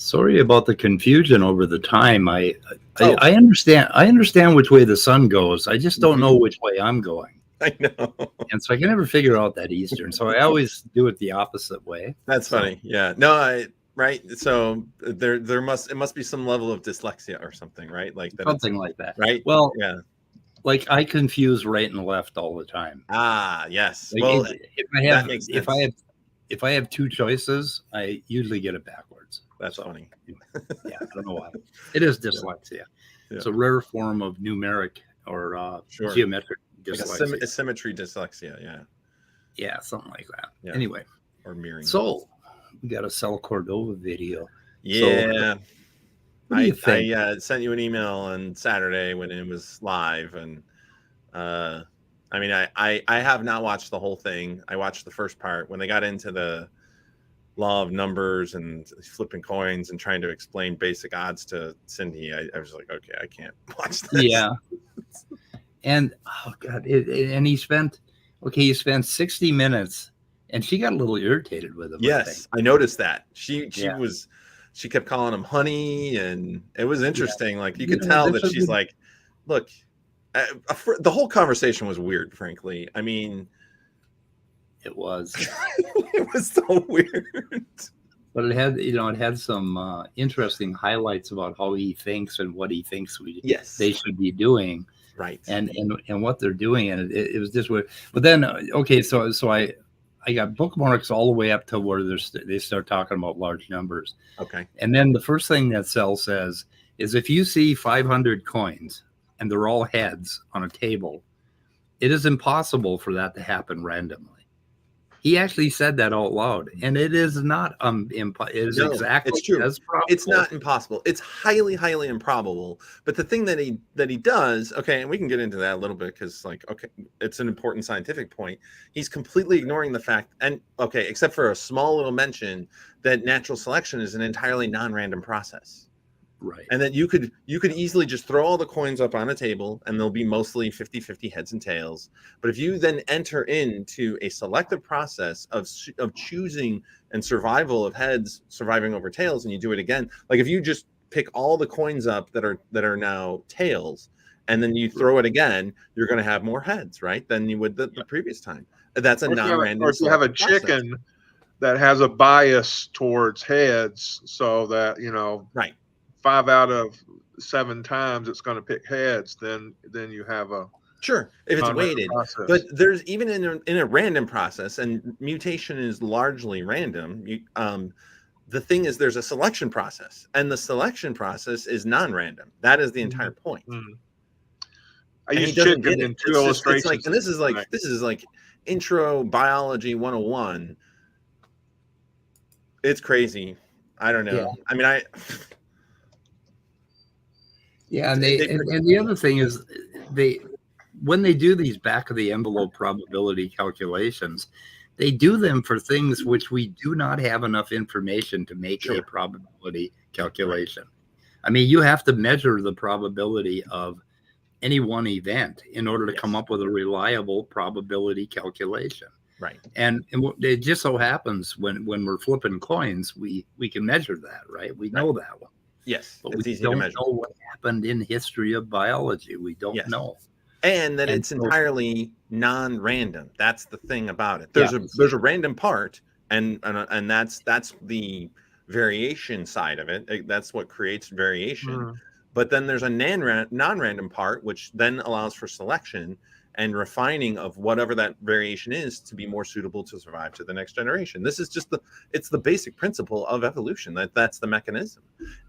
Sorry about the confusion over the time. I understand which way the sun goes. I just don't know which way I'm going. I know. And so I can never figure out that Eastern. So I always do it the opposite way. That's funny. Yeah. No, right. So it must be some level of dyslexia or something, right? Like that. Something like that. Right. Well, yeah. Like I confuse right and left all the time. Ah, yes. Like well, if I have two choices, I usually get it backwards. That's funny. Yeah, I don't know why. It is dyslexia. Yeah. It's a rare form of numeric or geometric dyslexia. Like a symmetry dyslexia, yeah. Yeah, something like that. Yeah. Anyway. Or mirroring. So, we got a Cell Cordova video. Yeah. So, I sent you an email on Saturday when it was live, and I mean, I have not watched the whole thing. I watched the first part. When they got into the law of numbers and flipping coins and trying to explain basic odds to Cindi, I was like, okay, I can't watch this. Yeah. And oh god, and he spent 60 minutes, and she got a little irritated with him. Yes, I noticed that. She kept calling him honey, and it was interesting. Like you could tell that she's like, look, the whole conversation was weird, frankly. I mean, it was. It was so weird. But it had some interesting highlights about how he thinks and what he thinks they should be doing. Right. And what they're doing. And it was just weird. But then, okay, so I got bookmarks all the way up to where they start talking about large numbers. Okay. And then the first thing that Cell says is if you see 500 coins and they're all heads on a table, it is impossible for that to happen randomly. He actually said that out loud, and it is not exactly it's true. as probable. It's not impossible. It's highly, highly improbable. But the thing that he does, okay, and we can get into that a little bit because, like, okay, it's an important scientific point. He's completely ignoring the fact, and okay, except for a small little mention that natural selection is an entirely non-random process. Right. And that you could easily just throw all the coins up on a table and they'll be mostly 50-50 heads and tails. But if you then enter into a selective process of choosing and survival of heads surviving over tails, and you do it again, like if you just pick all the coins up that are now tails and then you throw it again, you're going to have more heads, right, than you would the previous time. That's a non-random. Or if you have a chicken that has a bias towards heads, so that, right. 5 out of 7 times it's going to pick heads, then you have a sure if it's weighted process. But there's even in a random process, and mutation is largely random. The thing is, there's a selection process, and the selection process is non-random. That is the entire point. Mm-hmm. I used chicken in 2 illustrations. This is like intro biology 101. It's crazy. I don't know. Yeah. I mean, Yeah, and the other thing is when they do these back of the envelope probability calculations, they do them for things which we do not have enough information to make a probability calculation. I mean, you have to measure the probability of any one event in order to come up with a reliable probability calculation. Right. And it just so happens when we're flipping coins, we can measure that, right? We know that one. Yes, but we don't know what happened in history of biology. We don't know. And that it's entirely non-random. That's the thing about it. There's a random part, and that's the variation side of it. That's what creates variation. But then there's a non-random part, which then allows for selection and refining of whatever that variation is to be more suitable to survive to the next generation. This is just it's the basic principle of evolution. That's the mechanism.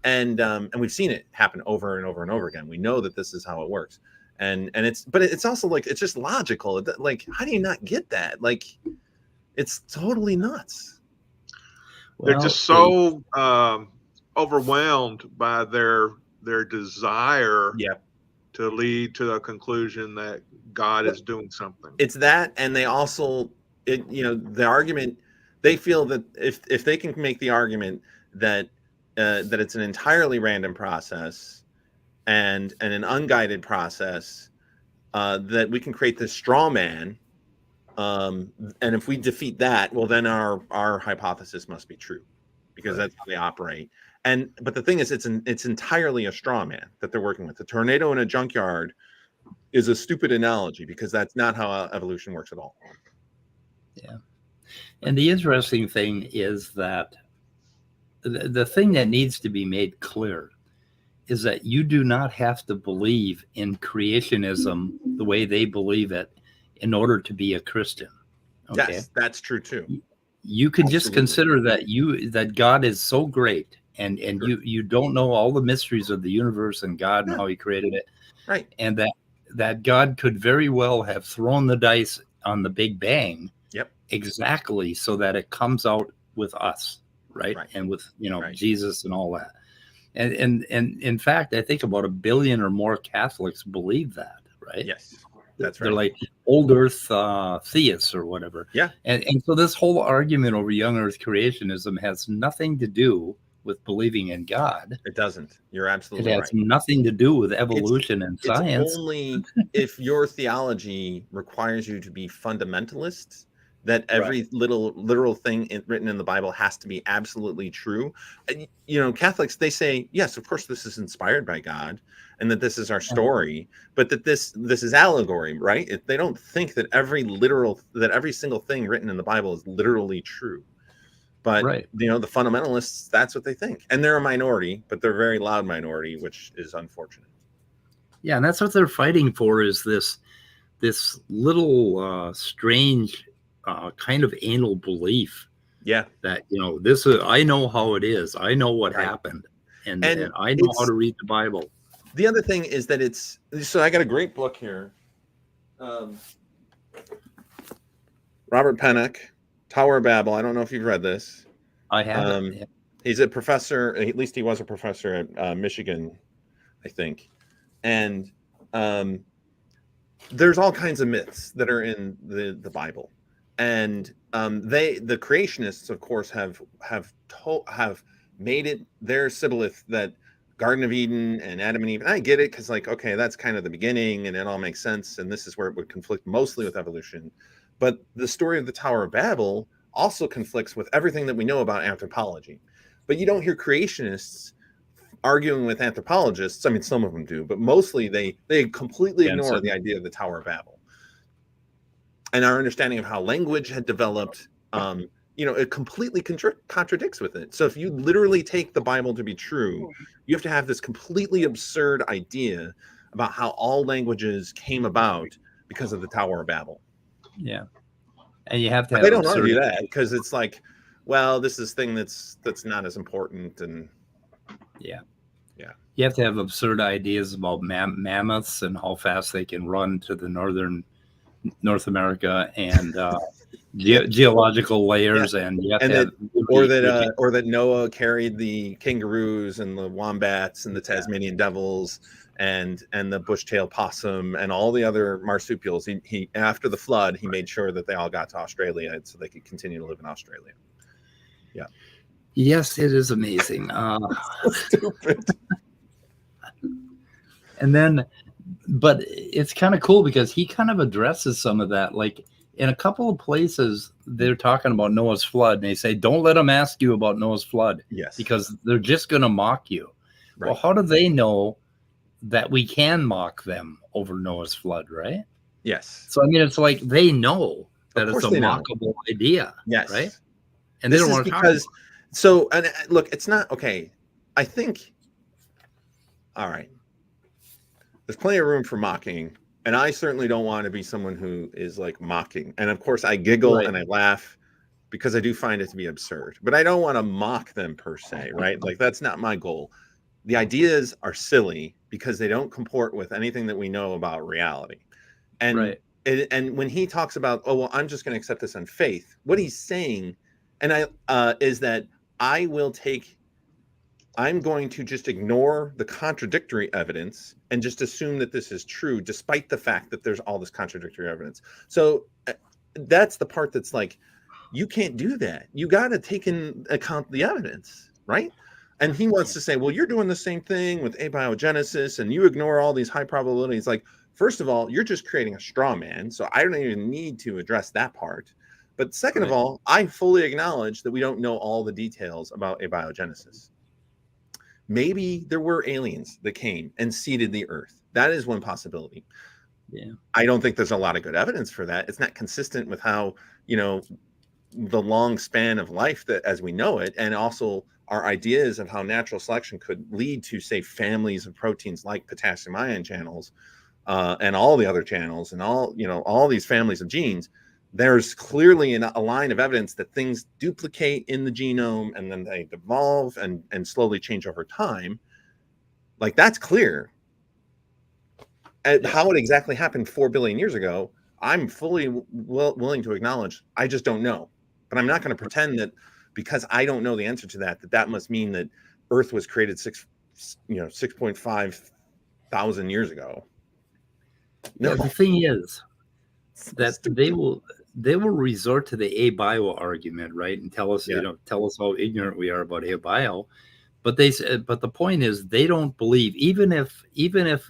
And we've seen it happen over and over and over again. We know that this is how it works. And it's also like, it's just logical. Like, how do you not get that? Like, it's totally nuts. They're just so overwhelmed by their desire to lead to a conclusion that God is doing something. It's that, and they also, the argument, they feel that if they can make the argument that that it's an entirely random process and an unguided process, that we can create this straw man, and if we defeat that, well, then our hypothesis must be true, because that's how they operate. But the thing is, it's entirely a straw man that they're working with. The tornado in a junkyard is a stupid analogy, because that's not how evolution works at all. Yeah. And the interesting thing is that the thing that needs to be made clear is that you do not have to believe in creationism the way they believe it in order to be a Christian. Okay? Yes, that's true too. You can just consider that God is so great, and you don't know all the mysteries of the universe and God and how he created it. Right. And that God could very well have thrown the dice on the Big Bang. Yep. Exactly, so that it comes out with us, right? And with Jesus and all that. And in fact, I think about 1 billion or more Catholics believe that, right? Yes. That's right. They're like old Earth theists or whatever. Yeah. And so this whole argument over young Earth creationism has nothing to do with believing in God. It doesn't. You're absolutely right. It has nothing to do with evolution and science. It's only if your theology requires you to be fundamentalist, that every literal thing written in the Bible has to be absolutely true. Catholics, they say, yes, of course, this is inspired by God, and that this is our story, but that this is allegory, right? They don't think that every single thing written in the Bible is literally true. But the fundamentalists, that's what they think, and they're a minority, but they're a very loud minority, which is unfortunate. Yeah, and that's what they're fighting for, is this little strange kind of anal belief. Yeah, that this is, I know how it is. I know what happened, and I know how to read the Bible. The other thing is that so I got a great book here. Robert Pennock, Tower of Babel. I don't know if you've read this. I haven't. Yeah. He's a professor, at least he was a professor at Michigan, I think. And there's all kinds of myths that are in the Bible. And the creationists, of course, have made it their shibboleth that Garden of Eden and Adam and Eve. And I get it, because okay, that's kind of the beginning, and it all makes sense. And this is where it would conflict mostly with evolution. But the story of the Tower of Babel also conflicts with everything that we know about anthropology. But you don't hear creationists arguing with anthropologists. I mean, some of them do, but mostly they completely ignore the idea of the Tower of Babel. And our understanding of how language had developed, it completely contradicts with it. So if you literally take the Bible to be true, you have to have this completely absurd idea about how all languages came about because of the Tower of Babel. Yeah. And you have to have they don't argue that, because it's like, well, this is thing that's not as important. And yeah. You have to have absurd ideas about mammoths and how fast they can run to the North America, and geological layers, and you have to have, or that Noah carried the kangaroos and the wombats and the Tasmanian devils and the bush-tail possum and all the other marsupials. He after the flood, he made sure that they all got to Australia so they could continue to live in Australia. Yeah. Yes, it is amazing. So stupid. And then, but it's kind of cool because he kind of addresses some of that. Like in a couple of places, they're talking about Noah's flood, and they say, don't let them ask you about Noah's flood. Yes. Because they're just going to mock you. Right. Well, how do they know that we can mock them over Noah's flood, right? Yes. So, I mean, it's like they know that it's a mockable idea. Yes. Right? And they don't want to talk about it. So, and look, it's not, okay, I think, all right, there's plenty of room for mocking. And I certainly don't want to be someone who is like mocking. And of course, I giggle and I laugh because I do find it to be absurd. But I don't want to mock them per se, right? Like, that's not my goal. The ideas are silly because they don't comport with anything that we know about reality. And and when he talks about, oh, well, I'm just going to accept this on faith, what he's saying is that I'm going to just ignore the contradictory evidence and just assume that this is true, despite the fact that there's all this contradictory evidence. So that's the part that's like, you can't do that. You got to take in account the evidence, right? And he wants to say, well, you're doing the same thing with abiogenesis and you ignore all these high probabilities. Like, first of all, you're just creating a straw man. So I don't even need to address that part. But second of all, I fully acknowledge that we don't know all the details about abiogenesis. Maybe there were aliens that came and seeded the earth. That is one possibility. Yeah. I don't think there's a lot of good evidence for that. It's not consistent with how, the long span of life that as we know it, and also our ideas of how natural selection could lead to, say, families of proteins like potassium ion channels and all the other channels and all these families of genes. There's clearly a line of evidence that things duplicate in the genome and then they evolve and slowly change over time. Like, that's clear. How it exactly happened 4 billion years ago, I'm fully willing to acknowledge. I just don't know. But I'm not going to pretend that because I don't know the answer to that must mean that Earth was created 6.5 thousand years ago. No. Yeah, the thing is that they will resort to the abio argument, right, and tell us tell us how ignorant we are about abio. But the point is, they don't believe, even if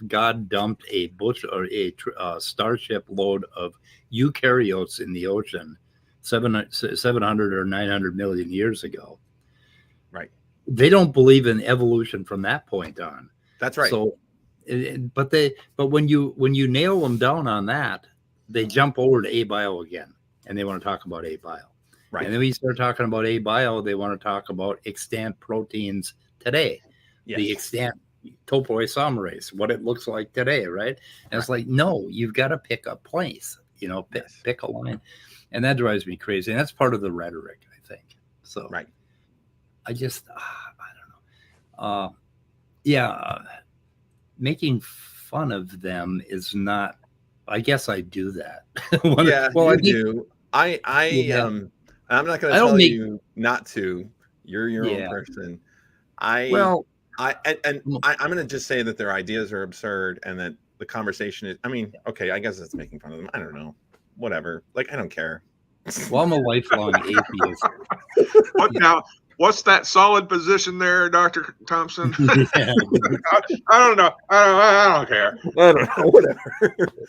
God dumped a bush or a starship load of eukaryotes in the ocean 700 or 900 million years ago, right? They don't believe in evolution from that point on. That's right. So, but when you nail them down on that, they jump over to abio again, and they want to talk about abio. Right. And then when you start talking about abio, they want to talk about extant proteins today, the extant topoisomerase, what it looks like today, right? And it's like, no, you've got to pick a place, pick a line. And that drives me crazy. And that's part of the rhetoric, I think. So I just, I don't know. Making fun of them is not, I guess I do that. I do. I'm not going to tell you not to. You're your own person. I'm going to just say that their ideas are absurd and that the conversation is, okay, I guess it's making fun of them. I don't know. Whatever. Like, I don't care. Well, I'm a lifelong atheist. Now, what's that solid position there, Dr. Thompson? I don't know. I don't care. I don't know. Whatever.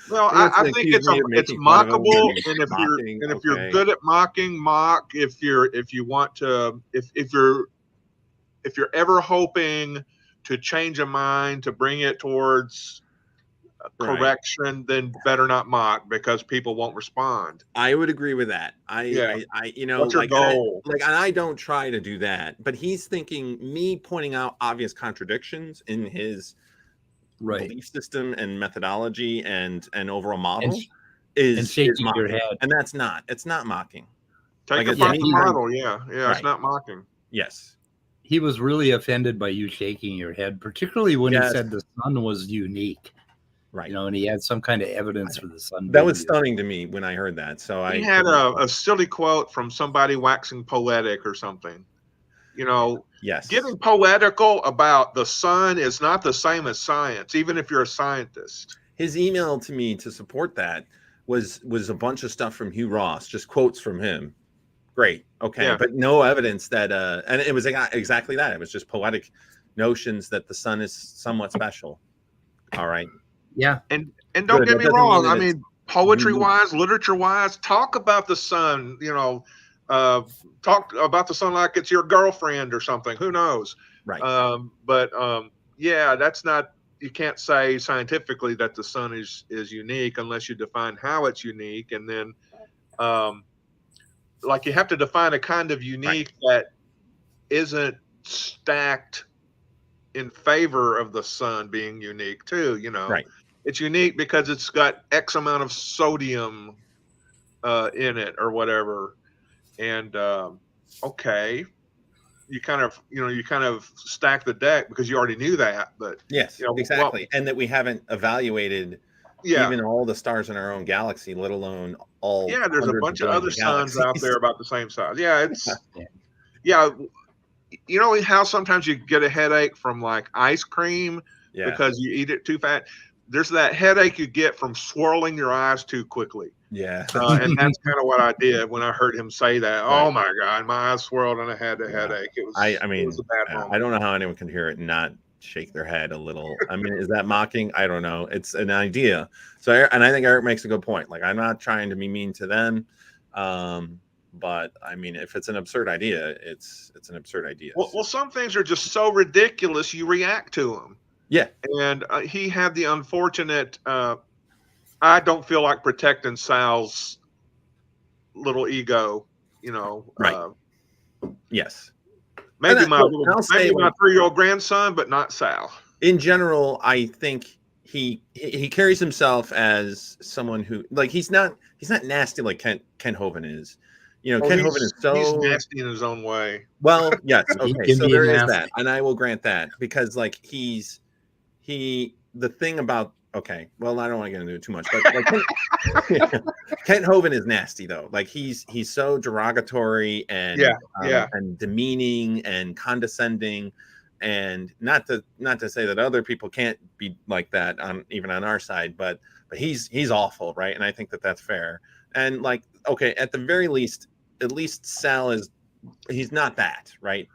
Well, I think it's mockable, and if you're good at mocking, mock. If you're ever hoping to change a mind, to bring it towards correction, then better not mock, because people won't respond. I would agree with that. What's your goal? And I don't try to do that, but he's thinking me pointing out obvious contradictions in his belief system and methodology and overall model is shaking mocking. Your head. And it's not mocking. Take a fucking model. It's not mocking. Yes. He was really offended by you shaking your head, particularly when he said the sun was unique. Right. And he had some kind of evidence for the sun. That was stunning to me when I heard that. So he had a silly quote from somebody waxing poetic or something. Getting poetical about the sun is not the same as science, even if you're a scientist. His email to me to support that was a bunch of stuff from Hugh Ross, just quotes from him. Great. Okay. But no evidence that, and it was exactly that. It was just poetic notions that the sun is somewhat special. All right. Yeah. And don't get me wrong. Poetry wise, literature wise, talk about the sun, talk about the sun like it's your girlfriend or something. Who knows? Right. That's not, you can't say scientifically that the sun is unique unless you define how it's unique. And then, you have to define a kind of unique that isn't stacked in favor of the sun being unique too, Right. it's unique because it's got X amount of sodium in it or whatever. And okay, you kind of stack the deck because you already knew that. But yes, exactly, and that we haven't evaluated even all the stars in our own galaxy, let alone all. Yeah, there's a bunch of other suns out there about the same size. Yeah, it's yeah. You know how sometimes you get a headache from like ice cream because you eat it too fast? There's that headache you get from swirling your eyes too quickly. Yeah. And that's kind of what I did when I heard him say that. Right. Oh my God, my eyes swirled and I had a headache. It was, I mean, it was a bad moment. I don't know how anyone can hear it and not shake their head a little. I mean, is that mocking? I don't know. It's an idea. So, and I think Eric makes a good point. Like, I'm not trying to be mean to them. But I mean, if it's an absurd idea, it's an absurd idea. Well, some things are just so ridiculous you react to them. Yeah. And he had the unfortunate. I don't feel like protecting Sal's little ego. You know. Right. Yes. Maybe my 3-year-old grandson, but not Sal. In general, I think he carries himself as someone who, like, he's not nasty like Ken Hovind is. You know, Ken Hovind is he's nasty in his own way. Well, yes, okay, so there is that, and I will grant that, because like the thing about, okay, well, I don't want to get into it too much, but like Ken Hovind is nasty though. Like he's so derogatory and and demeaning and condescending, and not to say that other people can't be like that even on our side, but he's awful, right? And I think that that's fair. And like, okay, at the very least, at least Sal he's not that, right?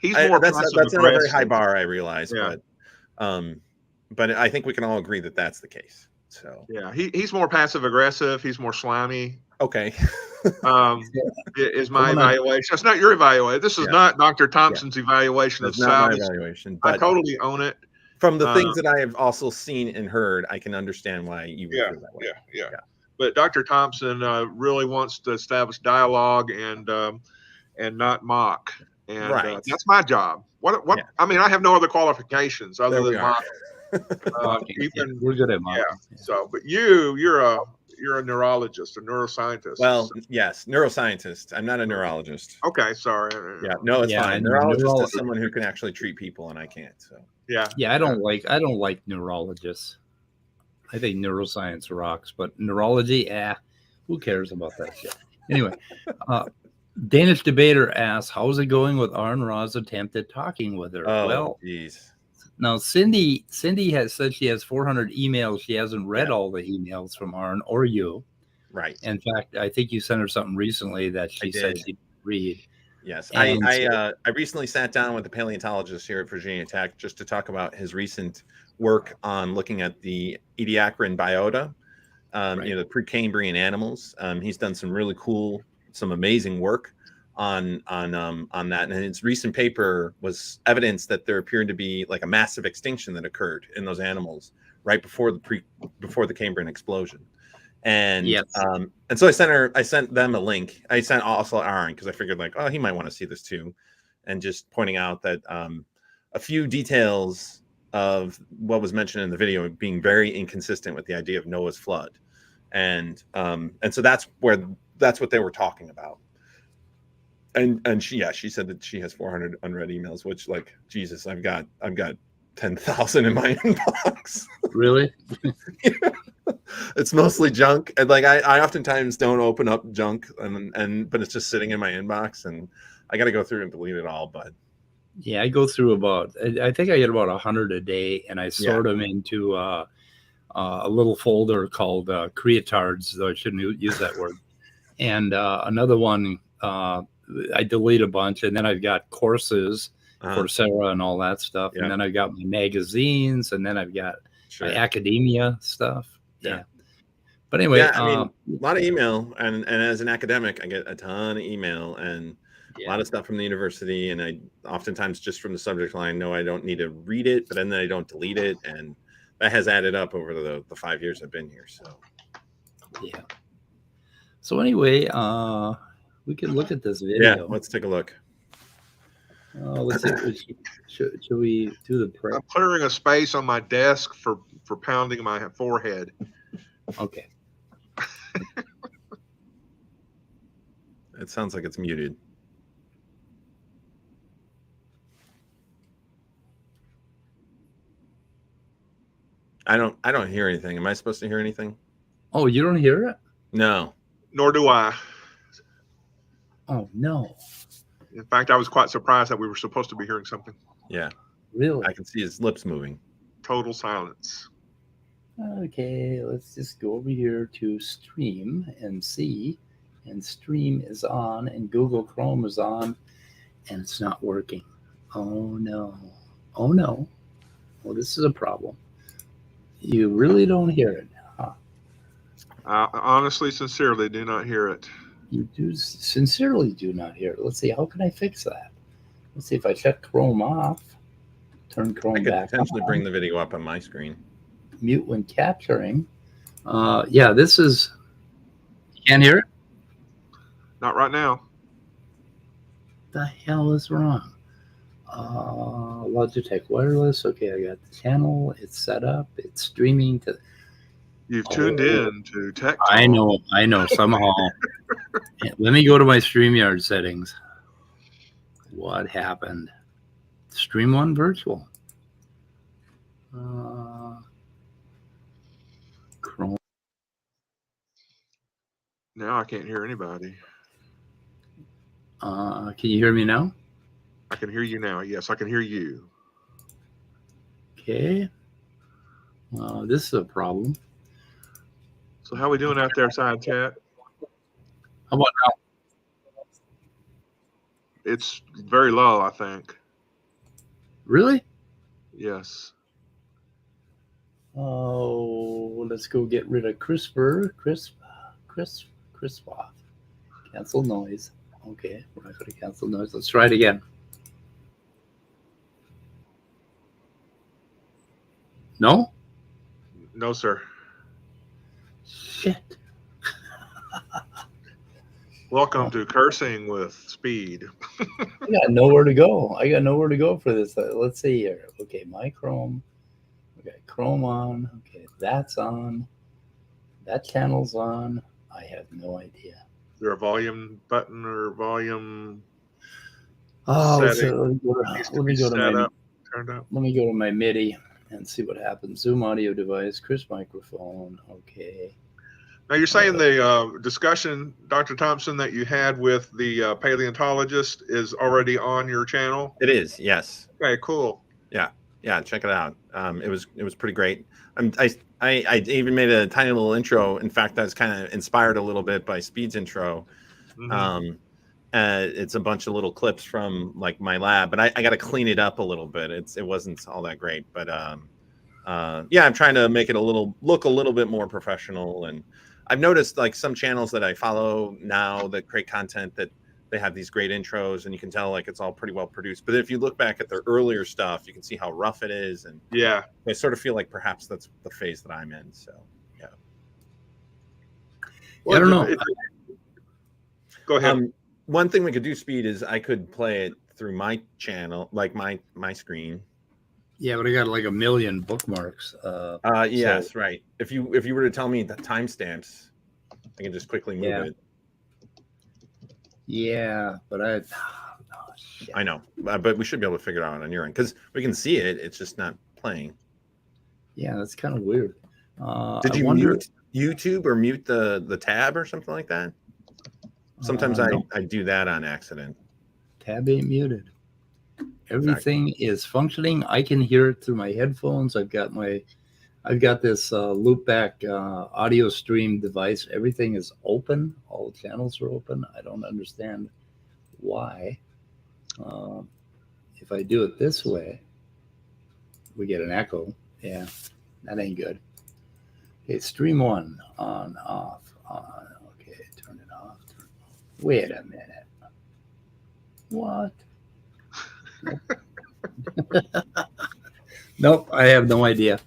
He's more that's not a very high bar, I realize, but I think we can all agree that that's the case. So yeah, he's more passive aggressive. He's more slimy. Okay. Is my evaluation? It's not your evaluation. This is not Dr. Thompson's evaluation of Sal. Not my evaluation, but I totally own it. From the things that I have also seen and heard, I can understand why you would feel that way. Yeah. But Dr. Thompson really wants to establish dialogue and not mock. And that's my job. What? I mean, I have no other qualifications other than mock. We're good at mocking. Yeah. So, but you're a neurologist, a neuroscientist. Well, yes, neuroscientist. I'm not a neurologist. Okay, sorry. Yeah, no, it's fine. Neurologist is someone who can actually treat people, and I can't. So yeah, I don't like neurologists. I think neuroscience rocks, but neurology, who cares about that shit? Anyway, Danish debater asks, "How's it going with Arn Ra's attempt at talking with her?" Oh, well, geez. Now Cindi has said she has 400 emails. She hasn't read all the emails from Arn or you. Right. In fact, I think you sent her something recently that she said she'd read. Yes. I recently sat down with the paleontologist here at Virginia Tech just to talk about his recent work on looking at the Ediacaran biota, the Precambrian animals. He's done some really cool, some amazing work on that, and his recent paper was evidence that there appeared to be like a massive extinction that occurred in those animals right before the Cambrian explosion. And and so I sent them a link. I sent also Aaron because I figured like, oh, he might want to see this too, and just pointing out that a few details of what was mentioned in the video being very inconsistent with the idea of Noah's flood, and so that's what they were talking about. And she said that she has 400 unread emails, which, like, Jesus, I've got 10,000 in my inbox. Really? It's mostly junk, and like I oftentimes don't open up junk, but it's just sitting in my inbox, and I got to go through and delete it all. But yeah, I go through I think I get about 100 a day, and I sort them into a little folder called creatards, though I shouldn't use that word. And another one, I delete a bunch, and then I've got courses, Coursera and all that stuff. And then I've got my magazines, and then I've got my academia stuff. Yeah. But anyway, I mean, a lot of email, and as an academic, I get a ton of email and a lot of stuff from the university, and I oftentimes just from the subject line know I don't need to read it, but then I don't delete it, and that has added up over the 5 years I've been here. So yeah. So anyway, we can look at this video. Yeah, let's take a look. Let's see. Should we do the prayer? I'm clearing a space on my desk for pounding my forehead. Okay. It sounds like it's muted. I don't hear anything. Am I supposed to hear anything? Oh, you don't hear it? No. Nor do I. Oh, no. In fact, I was quite surprised that we were supposed to be hearing something. Yeah. Really? I can see his lips moving. Total silence. Okay, let's just go over here to stream and see. And stream is on and Google Chrome is on and it's not working. Oh, no. Oh, no. Well, this is a problem. You really don't hear it, huh? I honestly, sincerely do not hear it. You sincerely do not hear it. Let's see. How can I fix that? Let's see if I shut Chrome off. Turn Chrome I could back potentially on. bring the video up on my screen. Mute when capturing. Yeah, this is. You can't hear it? Not right now. The hell is wrong? Logitech wireless. Okay, I got the channel. It's set up. It's streaming to. You've tuned in to Tech Talk. I know. Somehow. Let me go to my StreamYard settings. What happened? Stream one virtual. Chrome. Now I can't hear anybody. Can you hear me now? I can hear you now. Yes, I can hear you. Okay. This is a problem. So how we doing out there, side chat? How about now? It's very low, I think. Really? Yes. Oh, let's go get rid of crisp off. Cancel noise. Okay, we're not going to cancel noise. Let's try it again. No? No, sir. Shit. Welcome to Cursing with Speed. I got nowhere to go for this. Let's see here. Okay, my Chrome. We got Chrome on. Okay, that's on. That channel's on. I have no idea. Is there a volume button or volume? Oh, setting? Let me go to my Up. MIDI and see what happens. Zoom audio device, Chris microphone. Okay. Now you're saying the discussion, Dr. Thompson, that you had with the paleontologist is already on your channel? It is, yes. Okay, cool. Yeah, check it out. It was pretty great. I even made a tiny little intro. In fact, I was kind of inspired a little bit by Speed's intro. Mm-hmm. It's a bunch of little clips from like my lab, but I got to clean it up a little bit. It wasn't all that great, but yeah, I'm trying to make it look a little bit more professional. And I've noticed like some channels that I follow now that create content that they have these great intros and you can tell like it's all pretty well produced. But if you look back at their earlier stuff, you can see how rough it is. And yeah, I sort of feel like perhaps that's the phase that I'm in. So yeah. Well, I don't know. Go ahead. One thing we could do, Speed, is I could play it through my channel, like my screen. Yeah, but I got like a million bookmarks. Yes, so. Right. If you were to tell me the timestamps, I can just quickly move it. Yeah, but I know, but we should be able to figure it out on your end because we can see it. It's just not playing. Yeah, that's kind of weird. Did you mute YouTube or mute the tab or something like that? Sometimes I do that on accident. Tab ain't muted. Everything is functioning. I can hear it through my headphones. I've got this loopback audio stream device. Everything is open. All the channels are open. I don't understand why. If I do it this way, we get an echo. Yeah, that ain't good. Okay, stream one on, off, on. Okay, turn it off. Wait a minute. What? Nope, I have no idea.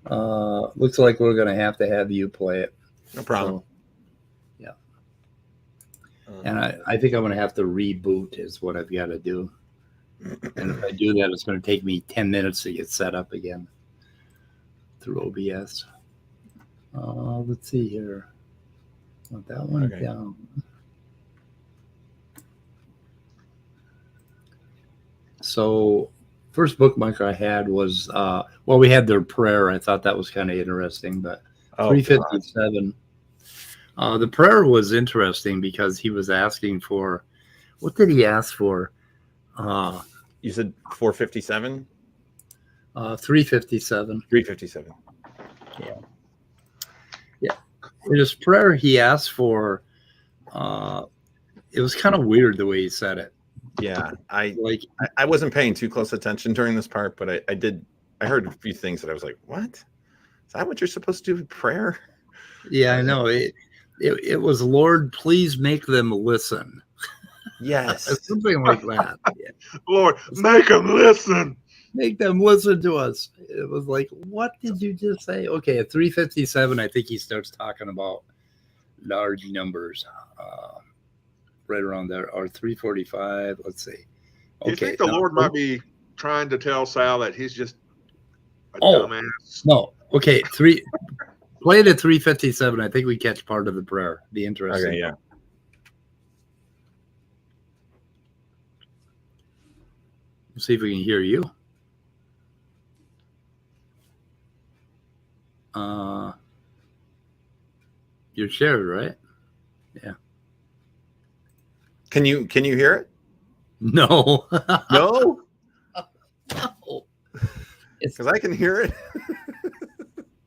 Looks like we're going to have you play it. No problem. So, yeah. And I think I'm going to have to reboot is what I've got to do. And if I do that, it's going to take me 10 minutes to get set up again through OBS. Let's see here. Want that one down. So first bookmark I had was, well, we had their prayer. I thought that was kind of interesting, but 357. The prayer was interesting because he was asking for, what did he ask for? You said 457? 357. 357. Yeah. Yeah. In his prayer, he asked for, it was kind of weird the way he said it. Yeah. I wasn't paying too close attention during this part, but I heard a few things that I was like, what? Is that what you're supposed to do with prayer? Yeah, I know. It was, Lord, please make them listen. Yes. Something like that. Yeah. Lord, make them listen. Make them listen to us. It was like, what did you just say? Okay, at 357, I think he starts talking about large numbers. Right around there, or 345. Let's see. Okay, do you think the Lord might be trying to tell Sal that he's just a dumbass? No. Okay, play it at 357. I think we catch part of the prayer. Be interesting. Okay, yeah. Let's see if we can hear you. You're shared, right? Yeah. Can you hear it? No. No? No. Because I can hear it.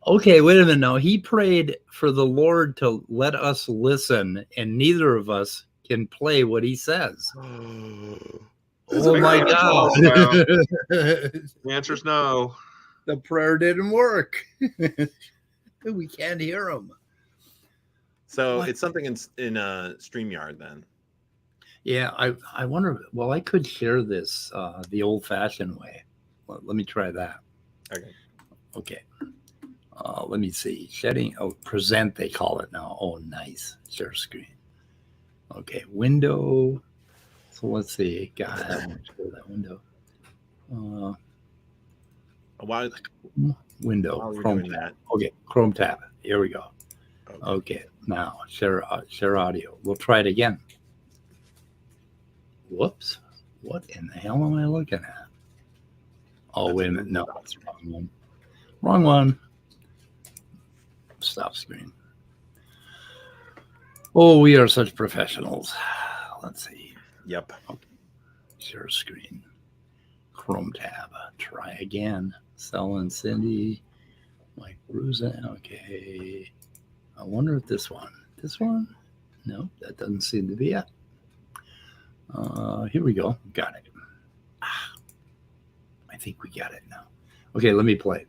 Okay, wait a minute now. He prayed for the Lord to let us listen, and neither of us can play what he says. Oh my God. The answer's no. The prayer didn't work. We can't hear him. So it's something in StreamYard then. Yeah, I wonder. Well, I could share this the old-fashioned way. Well, let me try that. Okay. Let me see. Shedding. Oh, present. They call it now. Oh, nice. Share screen. Okay. Window. So let's see. God, I want to share that window. Window. Chrome tab. Okay. Chrome tab. Here we go. Okay. Now share audio. We'll try it again. Whoops. What in the hell am I looking at? Oh, wait a minute. No, that's the wrong one. Wrong one. Stop screen. Oh, we are such professionals. Let's see. Yep. Okay. Share screen. Chrome tab. Try again. Selling Cindi. Mike Bruza. Okay. I wonder if this one. This one? No, that doesn't seem to be it. Here we go. Got it. I think we got it now. Okay, let me play.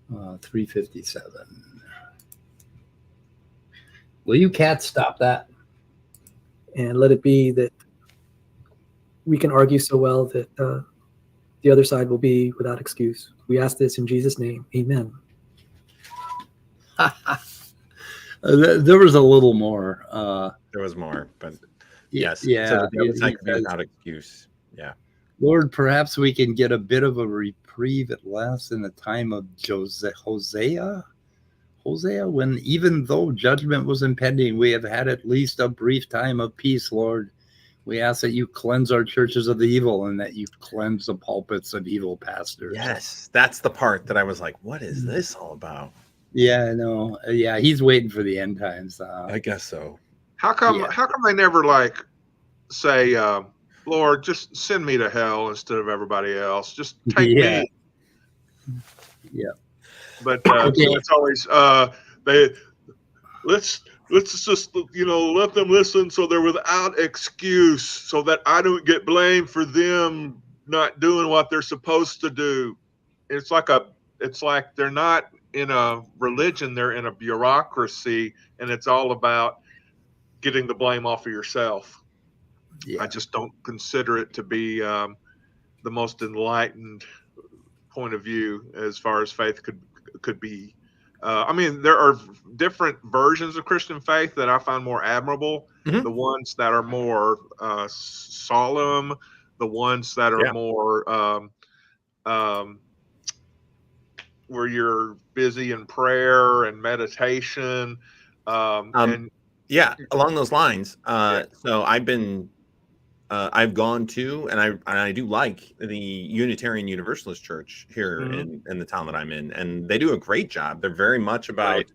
357. Will you cats stop that? And let it be that we can argue so well that the other side will be without excuse. We ask this in Jesus' name. Amen. There was a little more. There was more, but yes. Yeah. So the other side could be without excuse. Yeah. Lord, perhaps we can get a bit of a reprieve at last in the time of Hosea, when even though judgment was impending, we have had at least a brief time of peace, Lord. We ask that you cleanse our churches of the evil and that you cleanse the pulpits of evil pastors. Yes, that's the part that I was like, what is this all about? Yeah, I know. Yeah, he's waiting for the end times. I guess so. How come they never say, Lord, just send me to hell instead of everybody else? Just take me. Yeah. But it's always let's just let them listen so they're without excuse, so that I don't get blamed for them not doing what they're supposed to do. It's like they're not in a religion, they're in a bureaucracy, and it's all about getting the blame off of yourself. Yeah. I just don't consider it to be the most enlightened point of view as far as faith could be. I mean, there are different versions of Christian faith that I find more admirable. Mm-hmm. The ones that are more solemn, the ones that are more where you're busy in prayer and meditation. And along those lines. So I've gone to, and I do like the Unitarian Universalist Church here in the town that I'm in, and they do a great job. They're very much about,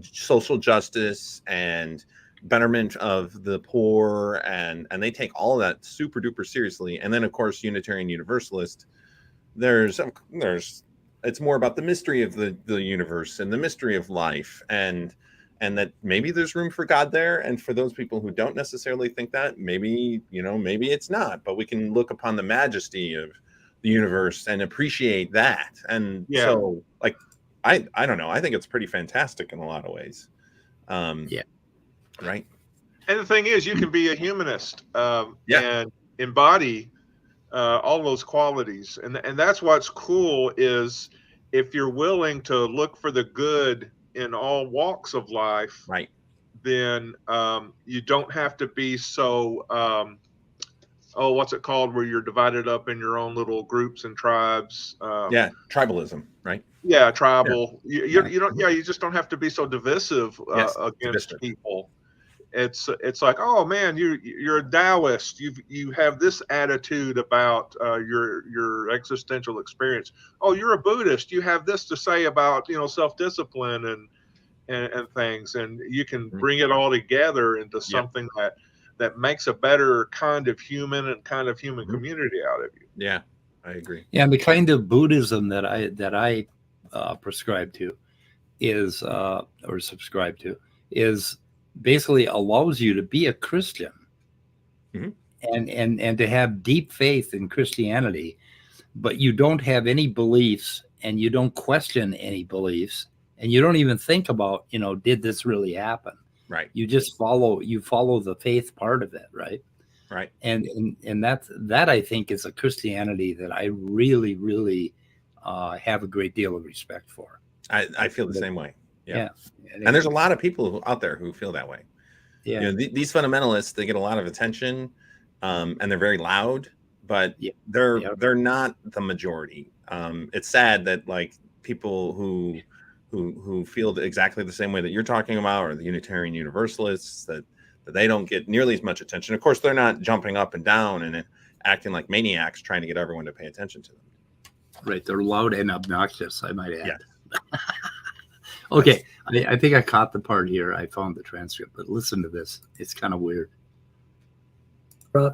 social justice and betterment of the poor, and they take all of that super duper seriously. And then of course Unitarian Universalist, there's it's more about the mystery of the universe and the mystery of life, and that maybe there's room for God there. And for those people who don't necessarily think that, maybe it's not, but we can look upon the majesty of the universe and appreciate that. And so like, I don't know, I think it's pretty fantastic in a lot of ways. Right. And the thing is, you can be a humanist and embody all those qualities. And that's what's cool, is if you're willing to look for the good in all walks of life, right, then you don't have to be so what's it called, where you're divided up in your own little groups and tribes. Tribalism, right? Tribal. You don't. You just don't have to be so divisive against people. It's like, oh man, you're a Taoist. You have this attitude about your existential experience. Oh, you're a Buddhist. You have this to say about self-discipline and things, and you can bring it all together into something that makes a better kind of human and kind of human community out of you. Yeah, I agree. Yeah, and the kind of Buddhism that I prescribe to is or subscribe to is basically allows you to be a Christian and to have deep faith in Christianity, but you don't have any beliefs and you don't question any beliefs, and you don't even think about, did this really happen? Right. You just follow the faith part of it. Right. Right. And that I think is a Christianity that I really, really have a great deal of respect for. I feel the same way. Yeah. And there's a lot of people out there who feel that way. Yeah. These fundamentalists, they get a lot of attention, and they're very loud, but they're not the majority. It's sad that like people who feel exactly the same way that you're talking about, or the Unitarian Universalists, that they don't get nearly as much attention. Of course, they're not jumping up and down and acting like maniacs trying to get everyone to pay attention to them. Right. They're loud and obnoxious, I might add. Yeah. Okay. I think I caught the part here. I found the transcript, but listen to this. It's kind of weird. I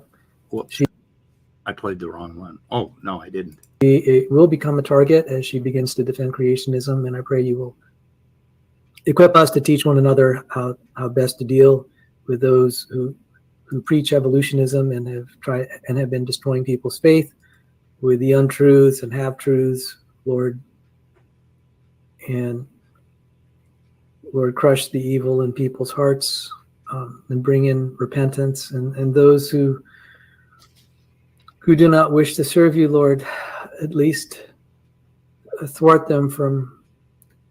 played the wrong one. Oh, no, I didn't. She will become a target as she begins to defend creationism, and I pray you will equip us to teach one another how best to deal with those who preach evolutionism and have been destroying people's faith with the untruths and half-truths, Lord. And Lord, crush the evil in people's hearts, and bring in repentance, and those who do not wish to serve you, Lord, at least thwart them from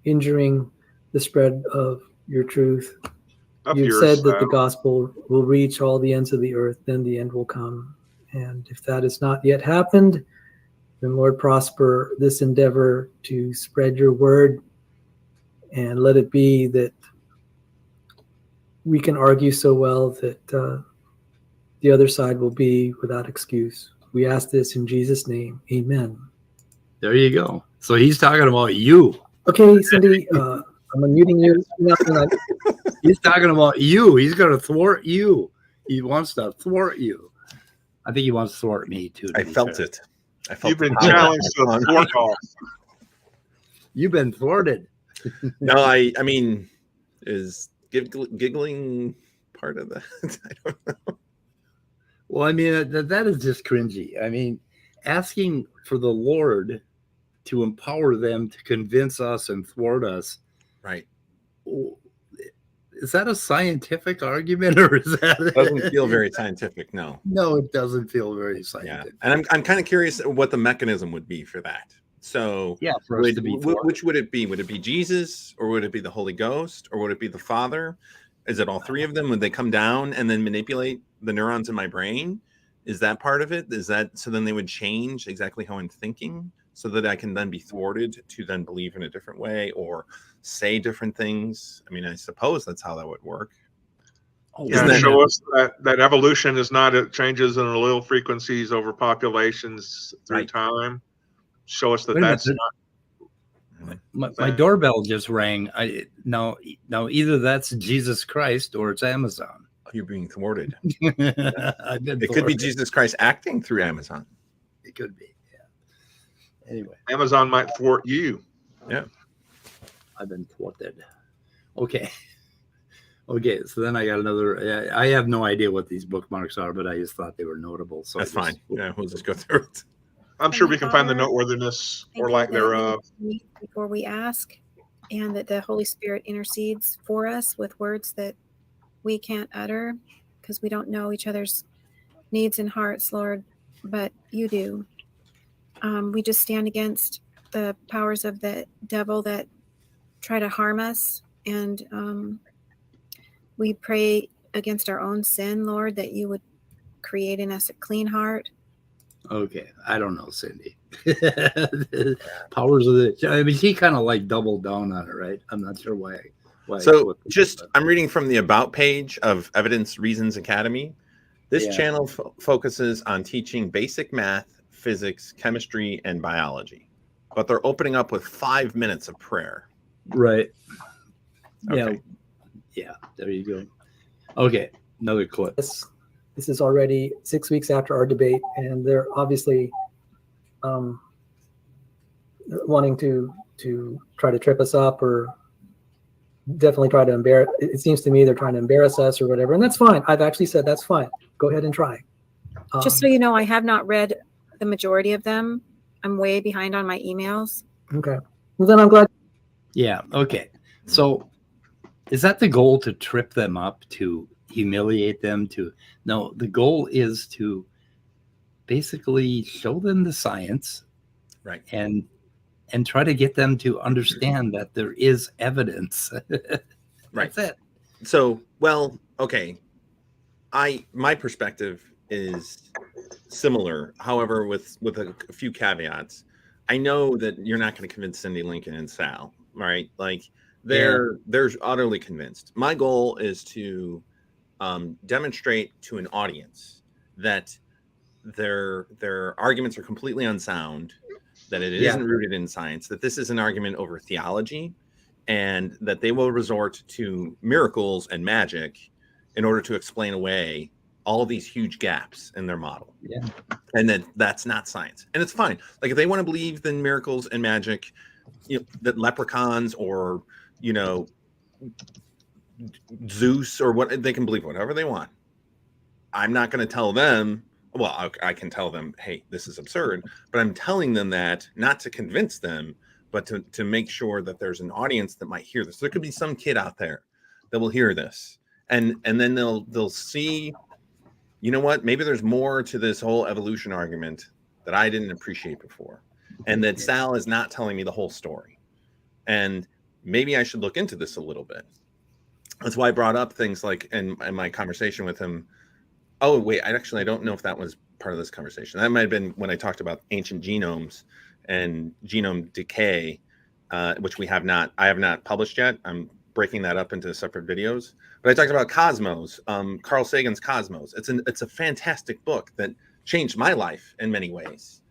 injuring the spread of your truth. You've said that the gospel will reach all the ends of the earth, then the end will come. And if that has not yet happened, then Lord, prosper this endeavor to spread your word, and let it be that we can argue so well that the other side will be without excuse. We ask this in Jesus' name. Amen. There you go. So he's talking about you. Okay, Cindi, I'm unmuting you. He's talking about you. He's going to thwart you. He wants to thwart you. I think he wants to thwart me too. I felt it. You've been challenged to thwart off. You've been thwarted. No, I mean, is giggling part of that? I don't know. Well, I mean, that is just cringy. I mean, asking for the Lord to empower them to convince us and thwart us. Right. Is that a scientific argument, or is that? It doesn't feel very scientific. No. No, it doesn't feel very scientific. Yeah. And I'm kind of curious what the mechanism would be for that. So for us to be which would it be? Would it be Jesus, or would it be the Holy Ghost, or would it be the Father? Is it all three of them? Would they come down and then manipulate the neurons in my brain? Is that part of it? Is that so then they would change exactly how I'm thinking so that I can then be thwarted to then believe in a different way or say different things? I mean, I suppose that's how that would work. Yeah, show us that evolution is not changes in allele frequencies over populations through time. Show us that that's not. My doorbell just rang. Now either that's Jesus Christ or it's Amazon. You're being thwarted. It could be Jesus Christ acting through Amazon. It could be. Yeah. Anyway, Amazon might thwart you. Yeah. I've been thwarted. Okay. Okay. So then I got another. I have no idea what these bookmarks are, but I just thought they were notable. So that's fine. Yeah, we'll just go through it. I'm sure we can find the noteworthiness or lack thereof before we ask, and that the Holy Spirit intercedes for us with words that we can't utter because we don't know each other's needs and hearts, Lord, but you do. We just stand against the powers of the devil that try to harm us, and we pray against our own sin, Lord, that you would create in us a clean heart. Okay, I don't know, Cindi. Powers of the. I mean, he kind of like doubled down on it, right? I'm not sure why. So I'm reading from the About page of Evidence Reasons Academy. This channel focuses on teaching basic math, physics, chemistry, and biology, but they're opening up with 5 minutes of prayer. Right. Okay. Yeah. There you go. Okay, another clip. This is already 6 weeks after our debate, and they're obviously wanting to try to trip us up or definitely try to embarrass. It seems to me they're trying to embarrass us or whatever, and that's fine. I've actually said that's fine. Go ahead and try. Just so you know, I have not read the majority of them. I'm way behind on my emails. Okay. Well, then I'm glad. Yeah. Okay. So is that the goal, to trip them up, to humiliate them? No, the goal is to basically show them the science, right, and try to get them to understand that there is evidence. Right. That's it. So, well, okay. My perspective is similar, however, with a few caveats. I know that you're not going to convince Cindi, Lincoln, and Sal, right? Like they're utterly convinced. My goal is to demonstrate to an audience that their arguments are completely unsound, that it isn't rooted in science, that this is an argument over theology, and that they will resort to miracles and magic in order to explain away all of these huge gaps in their model. Yeah. And that's not science. And it's fine. Like if they want to believe in miracles and magic, that leprechauns or, Zeus or what, they can believe whatever they want. I'm not going to tell them, well, I can tell them, hey, this is absurd, but I'm telling them that not to convince them, but to make sure that there's an audience that might hear this. There could be some kid out there that will hear this, and then they'll see, you know what, maybe there's more to this whole evolution argument that I didn't appreciate before, and that Sal is not telling me the whole story, and maybe I should look into this a little bit. That's why I brought up things like in my conversation with him. Oh, wait, I don't know if that was part of this conversation. That might have been when I talked about ancient genomes and genome decay, which I have not published yet. I'm breaking that up into separate videos. But I talked about Cosmos, Carl Sagan's Cosmos. It's a fantastic book that changed my life in many ways,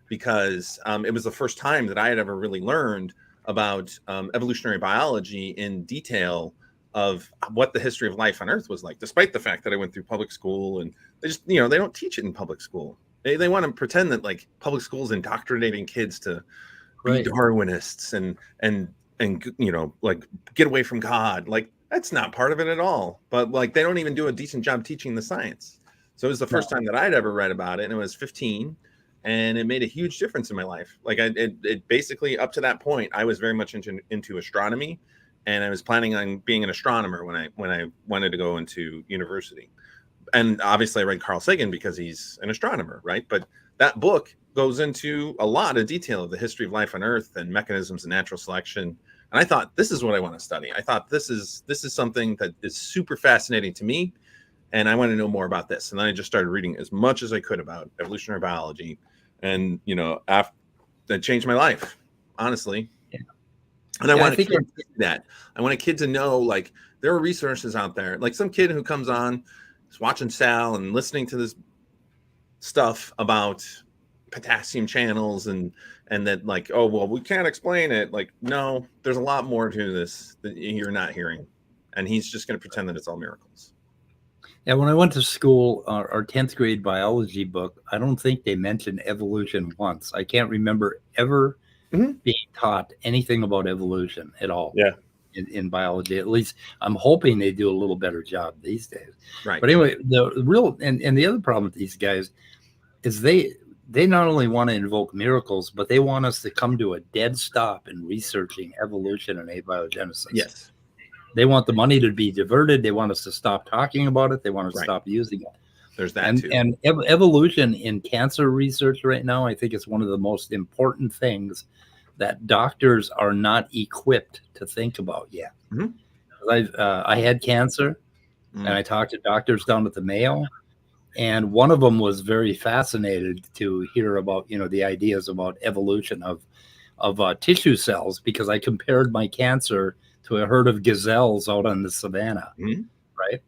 because it was the first time that I had ever really learned about evolutionary biology in detail, of what the history of life on Earth was like, despite the fact that I went through public school, and they just, they don't teach it in public school. They want to pretend that like public school is indoctrinating kids to be Darwinists and like get away from God. Like that's not part of it at all. But like they don't even do a decent job teaching the science. So it was the first time that I'd ever read about it, and it was 15, and it made a huge difference in my life. Like it basically, up to that point, I was very much into astronomy. And I was planning on being an astronomer when I wanted to go into university. And obviously I read Carl Sagan because he's an astronomer, right? But that book goes into a lot of detail of the history of life on Earth and mechanisms of natural selection. And I thought, this is what I want to study. I thought this is something that is super fascinating to me. and I want to know more about this. And then I just started reading as much as I could about evolutionary biology, and after that changed my life, honestly. Yeah. And I want a kid to do that. I want a kid to know, like, there are resources out there. Like, some kid who comes on, is watching Sal and listening to this stuff about potassium channels and that, like, oh, well, we can't explain it. Like, no, there's a lot more to this that you're not hearing. And he's just going to pretend that it's all miracles. Yeah, when I went to school, our 10th grade biology book, I don't think they mentioned evolution once. I can't remember ever being taught anything about evolution at all. Yeah. In biology, at least I'm hoping they do a little better job these days. Right. But anyway, the real and the other problem with these guys is they not only want to invoke miracles, but they want us to come to a dead stop in researching evolution and abiogenesis. Yes. They want the money to be diverted. They want us to stop talking about it. They want us to stop using it. There's that too. And evolution in cancer research right now, I think, is one of the most important things that doctors are not equipped to think about yet. I had cancer, and I talked to doctors down at the Mayo, and one of them was very fascinated to hear about the ideas about evolution of tissue cells, because I compared my cancer to a herd of gazelles out on the savannah, right?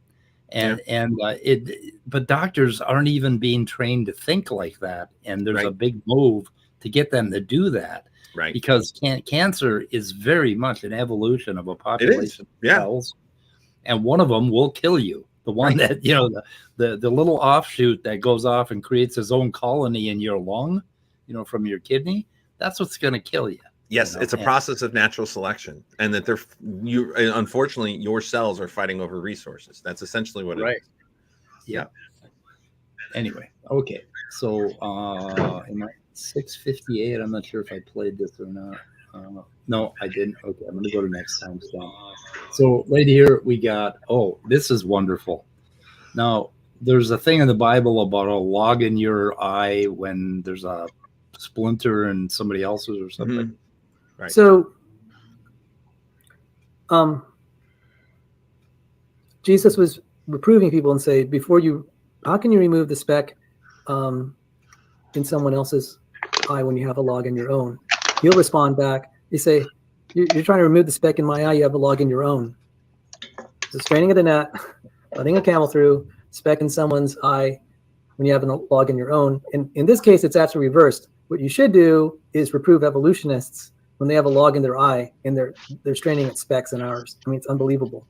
But doctors aren't even being trained to think like that, and there's a big move to get them to do that, right? Because cancer is very much an evolution of a population of cells, and one of them will kill you. The one that the little offshoot that goes off and creates his own colony in your lung, from your kidney, that's what's going to kill you. Yes, it's a process of natural selection, and that unfortunately your cells are fighting over resources. That's essentially what it is. Yeah. Anyway, okay. So am I 6:58? I'm not sure if I played this or not. No, I didn't. Okay, I'm going to go to next time. So right here we got, this is wonderful. Now, there's a thing in the Bible about a log in your eye when there's a splinter in somebody else's or something. Right. So, Jesus was reproving people and say, how can you remove the speck in someone else's eye when you have a log in your own? He'll respond back. You say, you're trying to remove the speck in my eye, you have a log in your own. So straining of the net, letting a camel through, speck in someone's eye when you have a log in your own. And in this case, it's actually reversed. What you should do is reprove evolutionists when they have a log in their eye and they're straining at specks in ours. I mean, it's unbelievable.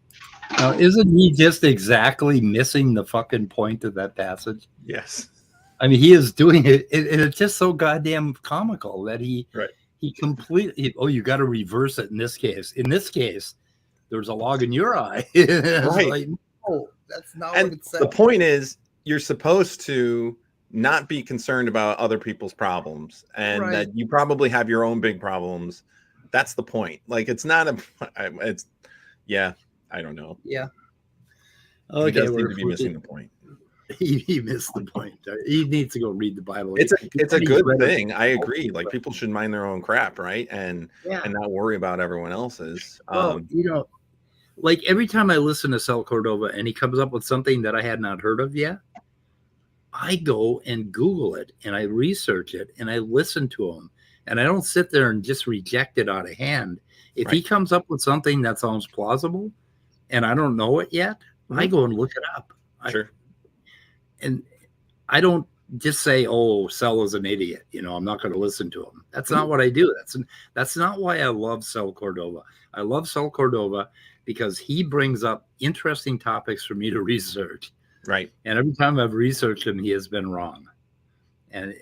Now, isn't he just exactly missing the fucking point of that passage? Yes. I mean, he is doing it, and it's just so goddamn comical that he completely, you got to reverse it in this case. In this case, there's a log in your eye. Like, no, that's not what it says. The point is, you're supposed to not be concerned about other people's problems, and that you probably have your own big problems. That's the point. Like, it's not I don't know. Yeah. Okay, he does seem to be missing the point. He missed the point. He needs to go read the Bible. It's a good thing. I agree. Like, people should mind their own crap, right? And not worry about everyone else's. Well, like every time I listen to Sal Cordova and he comes up with something that I had not heard of yet, I go and Google it and I research it and I listen to him, and I don't sit there and just reject it out of hand. If he comes up with something that sounds plausible and I don't know it yet, I go and look it up. Sure. And I don't just say, Sal is an idiot. I'm not going to listen to him. That's not what I do. That's not why I love Sal Cordova. I love Sal Cordova because he brings up interesting topics for me to research. Right. And every time I've researched him, he has been wrong. And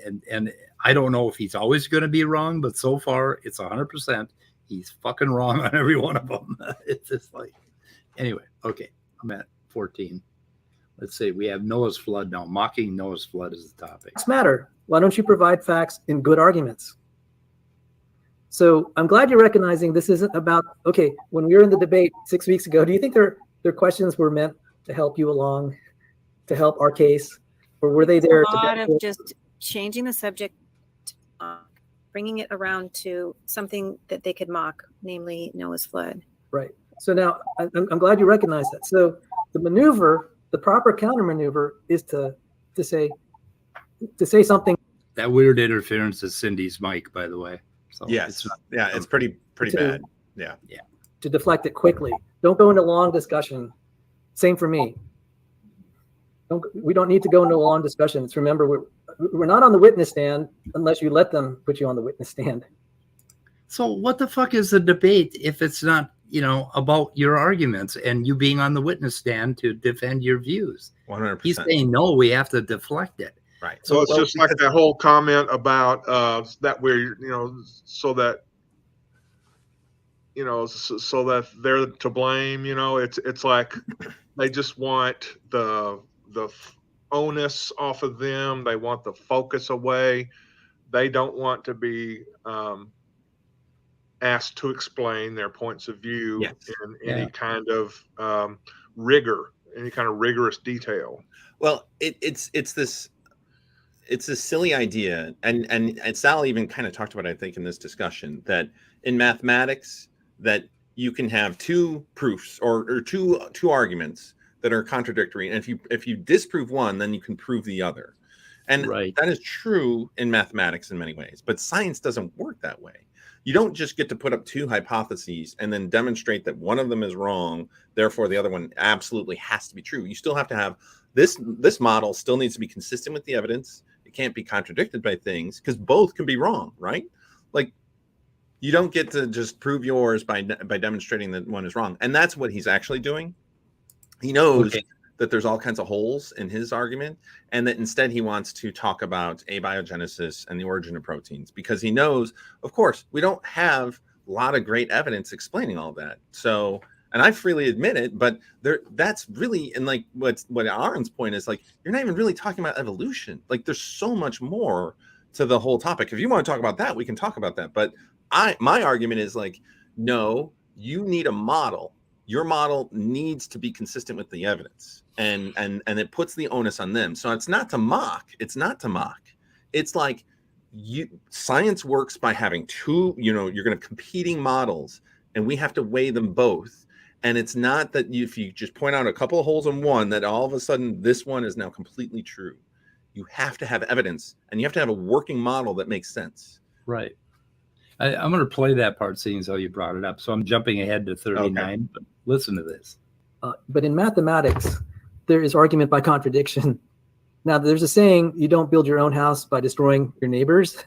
I don't know if he's always going to be wrong, but so far it's 100%. He's fucking wrong on every one of them. It's just like, anyway, okay. I'm at 14. Let's see. We have Noah's flood now. Mocking Noah's flood is the topic. Facts matter. Why don't you provide facts in good arguments? So I'm glad you're recognizing this isn't about, when we were in the debate 6 weeks ago, do you think their questions were meant to help you along, to help our case? Or were they there a lot of just changing the subject, bringing it around to something that they could mock, namely Noah's flood. Right. So now I'm glad you recognize that. So the maneuver The proper counter maneuver is to say something. That weird interference is Cindy's mic, by the way. So yes, it's pretty bad. Yeah. To deflect it quickly. Don't go into long discussion. Same for me. We don't need to go into a long discussion. Remember, we're not on the witness stand unless you let them put you on the witness stand. So what the fuck is the debate if it's not, about your arguments and you being on the witness stand to defend your views? 100%. He's saying, no, we have to deflect it. Right. So it's just like that whole comment about that we're, so that, so that they're to blame, it's like they just want the onus off of them. They want the focus away. They don't want to be asked to explain their points of view in any kind of rigor, any kind of rigorous detail. Well, it's this silly idea, and Sal even kind of talked about it, I think, in this discussion, that in mathematics that you can have two proofs or two arguments that are contradictory, and if you disprove one, then you can prove the other. And that is true in mathematics in many ways, but science doesn't work that way. You don't just get to put up two hypotheses and then demonstrate that one of them is wrong, therefore the other one absolutely has to be true. You still have to have this model still needs to be consistent with the evidence. It can't be contradicted by things, because both can be wrong, right? Like, you don't get to just prove yours by demonstrating that one is wrong. And that's what he's actually doing. He knows that there's all kinds of holes in his argument, and that instead he wants to talk about abiogenesis and the origin of proteins, because he knows, of course, we don't have a lot of great evidence explaining all that. So, and I freely admit it, but that's really, and like what Aaron's point is, like, you're not even really talking about evolution. Like, there's so much more to the whole topic. If you want to talk about that, we can talk about that. But my argument is, like, no, you need a model. Your model needs to be consistent with the evidence, and it puts the onus on them. So it's not to mock. It's like, science works by having two, you're going to have competing models, and we have to weigh them both. And it's not that if you just point out a couple of holes in one, that all of a sudden this one is now completely true. You have to have evidence, and you have to have a working model that makes sense. Right. I'm going to play that part, seeing as how you brought it up. So I'm jumping ahead to 39, but listen to this. But in mathematics, there is argument by contradiction. Now, there's a saying, you don't build your own house by destroying your neighbors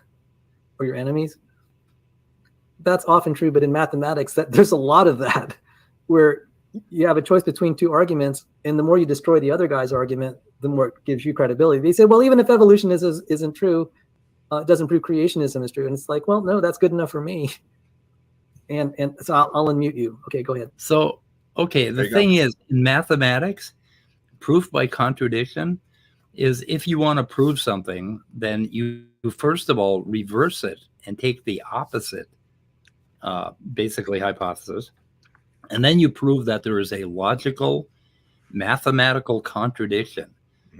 or your enemies. That's often true, but in mathematics, there's a lot of that, where you have a choice between two arguments, and the more you destroy the other guy's argument, the more it gives you credibility. They say, well, even if evolution isn't true, it doesn't prove creationism is true. And it's like, well, no, that's good enough for me. And so I'll unmute you. Okay, go ahead. So, the thing is, in mathematics, proof by contradiction is, if you want to prove something, then you first of all reverse it and take the opposite, basically, hypothesis. And then you prove that there is a logical, mathematical contradiction.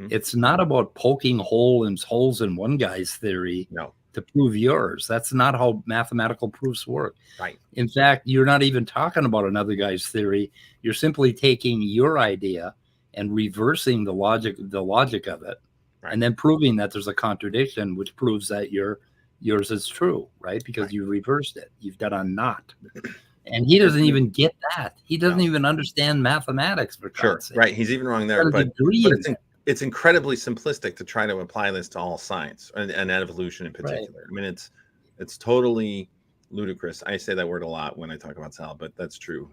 It's not about poking holes in one guy's theory to prove yours. That's not how mathematical proofs work. Right. In fact, you're not even talking about another guy's theory. You're simply taking your idea and reversing the logic of it, and then proving that there's a contradiction, which proves that yours is true, right? Because you reversed it. You've done a not. And he doesn't even get that. He doesn't even understand mathematics, for God's sake. Right. He's even wrong there. But it's incredibly simplistic to try to apply this to all science and evolution in particular. I mean, it's totally ludicrous. I say that word a lot when I talk about Sal, but that's true.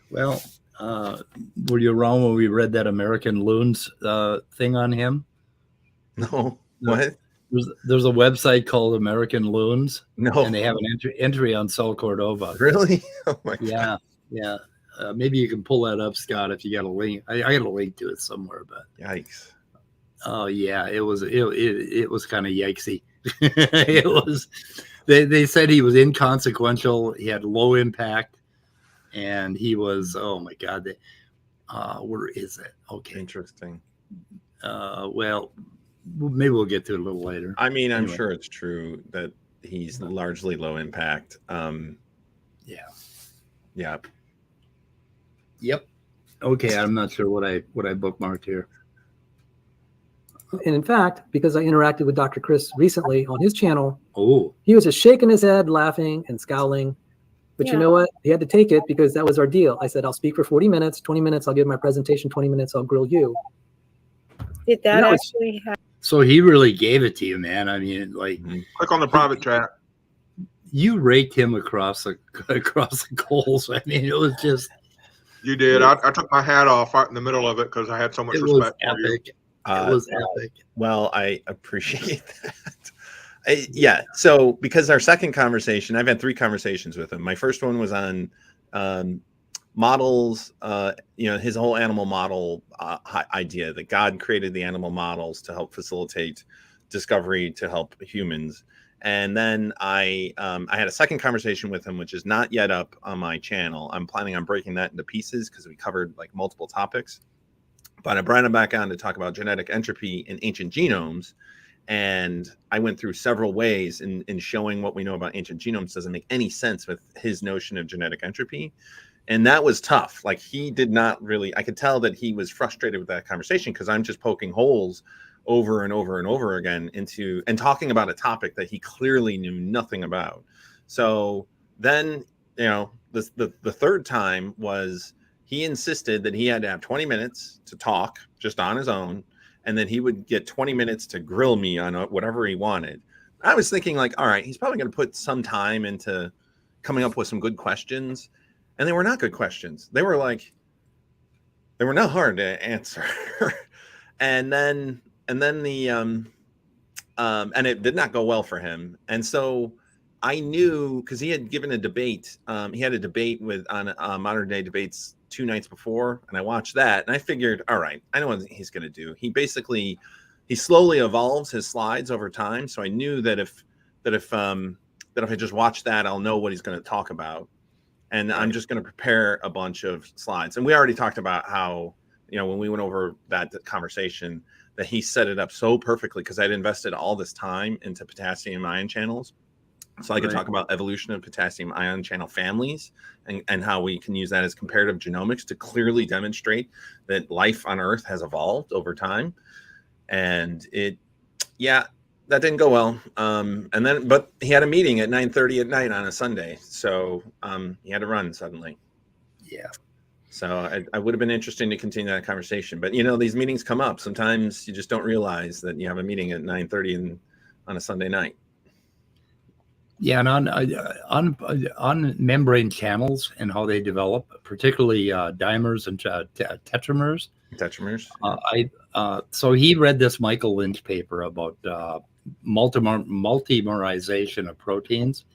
Well, were you wrong when we read that American Loons thing on him? No. What? There's a website called American Loons. No. And they have an entry on Saul Cordova. Really? Oh my God. Yeah. Maybe you can pull that up, Scott, if you got a link. I got a link to it somewhere, but yikes. Oh yeah, it was kind of yikesy. It was. They said he was inconsequential. He had low impact, and he was. Oh my God. Where is it? Okay. Interesting. Well, maybe we'll get to it a little later. I mean, I'm sure it's true that he's largely low impact. Yeah. Yeah. Yep. Okay, I'm not sure what I bookmarked here. And in fact, because I interacted with Dr. Chris recently on his channel, Oh, he was just shaking his head, laughing and scowling. But you know what? He had to take it because that was our deal. I said, I'll speak for 40 minutes, 20 minutes, I'll give my presentation, 20 minutes, I'll grill you. Did that actually happen? so he really gave it to you, man. I mean, like, Click on the private chat. you raked him across the coals. I mean, it was just. You did. I took my hat off right in the middle of it because I had so much respect for you. It was epic. Well, I appreciate that. Yeah. So because our second conversation, I've had 3 conversations with him. My first one was on models, his whole animal model idea that God created the animal models to help facilitate discovery to help humans. And then I had a second conversation with him, which is not yet up on my channel. I'm planning on breaking that into pieces because we covered like multiple topics. But I brought him back on to talk about genetic entropy in ancient genomes. And I went through several ways in showing what we know about ancient genomes doesn't make any sense with his notion of genetic entropy. And that was tough. Like he did not really, I could tell that he was frustrated with that conversation because I'm just poking holes over and over and over again into and talking about a topic that he clearly knew nothing about. So then, the third time was he insisted that he had to have 20 minutes to talk just on his own. And then he would get 20 minutes to grill me on whatever he wanted. I was thinking like, all right, he's probably going to put some time into coming up with some good questions. And they were not good questions. They were not hard to answer. and it did not go well for him. And so I knew because he had given a debate. He had a debate on Modern Day Debates 2 nights before, and I watched that, and I figured, all right, I know what he's going to do. He slowly evolves his slides over time. So I knew that if I just watch that, I'll know what he's going to talk about, and I'm just going to prepare a bunch of slides. And we already talked about how when we went over that conversation, that he set it up so perfectly because I'd invested all this time into potassium ion channels. So I could talk about evolution of potassium ion channel families and how we can use that as comparative genomics to clearly demonstrate that life on Earth has evolved over time. And that didn't go well. But he had a meeting at 9:30 at night on a Sunday. So he had to run suddenly. Yeah. So I would have been interesting to continue that conversation. But, these meetings come up. Sometimes you just don't realize that you have a meeting at 9:30 on a Sunday night. Yeah, and on membrane channels and how they develop, particularly dimers and tetramers. So he read this Michael Lynch paper about multimerization of proteins,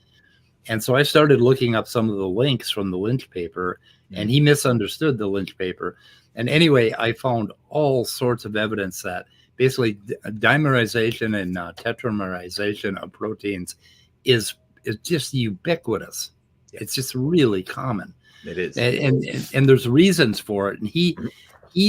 and so I started looking up some of the links from the Lynch paper, and he misunderstood the Lynch paper. And anyway, I found all sorts of evidence that basically dimerization and tetramerization of proteins is just ubiquitous. Yeah. It's just really common. It is. And there's reasons for it. And he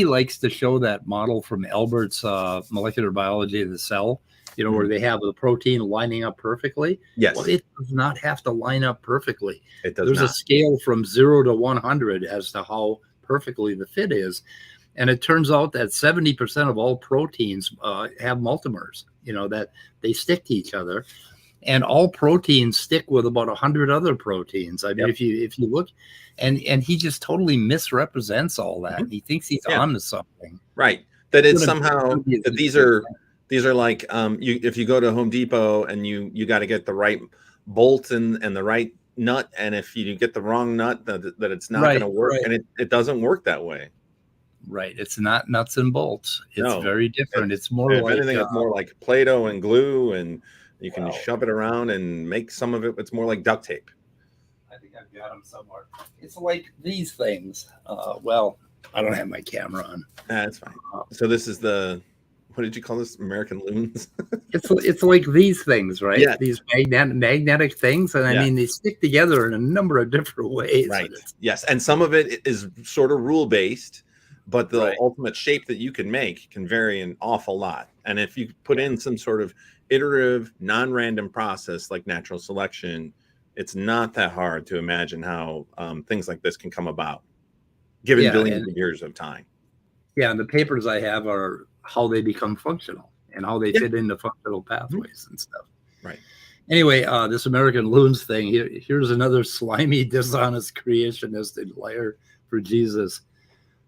likes to show that model from Albert's molecular biology of the cell, where they have the protein lining up perfectly. Yes. Well, it does not have to line up perfectly. It does There's not. A scale from 0 to 100 as to how perfectly the fit is. And it turns out that 70% of all proteins have multimers, that they stick to each other. And all proteins stick with about 100 other proteins. I mean, if you look, and he just totally misrepresents all that. He thinks he's onto something. Right. That it's somehow that these are like if you go to Home Depot and you got to get the right bolt and the right nut, and if you get the wrong nut, that it's not going to work, and it doesn't work that way. Right. It's not nuts and bolts. It's very different. It's more like anything, it's more like Play-Doh and glue, and you can shove it around and make some of it. It's more like duct tape. I think I've got them somewhere. It's like these things. Well, I don't have my camera on. That's fine. So this is what did you call this? American loons? It's like these things, right? Yeah. These magnetic things. And I mean, they stick together in a number of different ways. Right. Yes. And some of it is sort of rule-based, but the ultimate shape that you can make can vary an awful lot. And if you put in some sort of iterative, non-random process like natural selection, it's not that hard to imagine how things like this can come about. given billions of years of time. Yeah, and the papers I have are how they become functional and how they fit into functional pathways and stuff. Right. Anyway, this American loons thing, here's another slimy, dishonest creationist and liar for Jesus.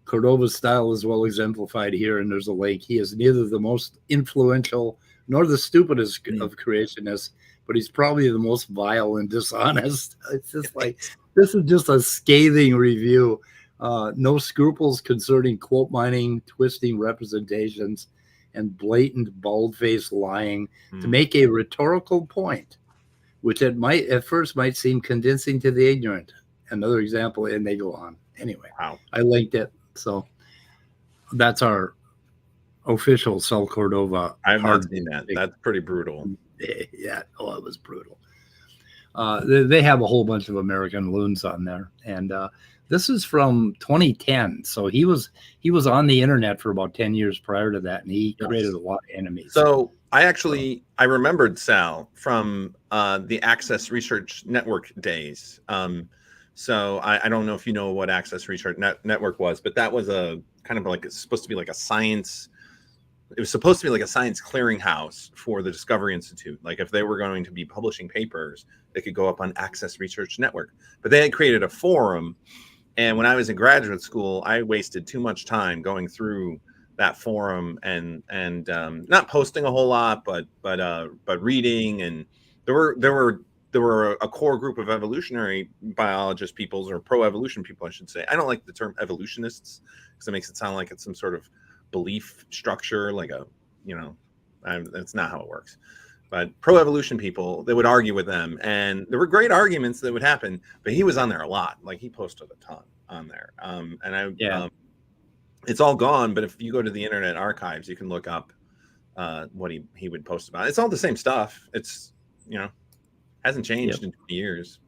Cordova's style is well exemplified here, and there's a link. He is neither the most influential nor the stupidest of creationists, but he's probably the most vile and dishonest. It's just like, this is just a scathing review. No scruples concerning quote mining, twisting representations, and blatant bald-faced lying to make a rhetorical point, which at first might seem convincing to the ignorant. Another example, and they go on. Anyway, wow. I linked it. So that's our official Sal Cordova. I have not seen that. That's pretty brutal. Yeah. Oh, it was brutal. They have a whole bunch of American loons on there. And this is from 2010. So he was on the internet for about 10 years prior to that, and he created a lot of enemies. So I remembered Sal from the Access Research Network days. So I don't know if you know what Access Research Network was, but that was a kind of like, it's supposed to be like a science. It was supposed to be like a science clearinghouse for the Discovery Institute. Like if they were going to be publishing papers, they could go up on Access Research Network. But they had created a forum. And when I was in graduate school, I wasted too much time going through that forum and not posting a whole lot, but reading. And there were a core group of evolutionary biologist peoples, or pro-evolution people, I should say. I don't like the term evolutionists because it makes it sound like it's some sort of belief structure, like that's not how it works. But pro-evolution people, they would argue with them, and there were great arguments that would happen. But he was on there a lot. Like he posted a ton on there, it's all gone. But if you go to the Internet Archives, you can look up what he would post about. It's all the same stuff. It's hasn't changed in 20 years.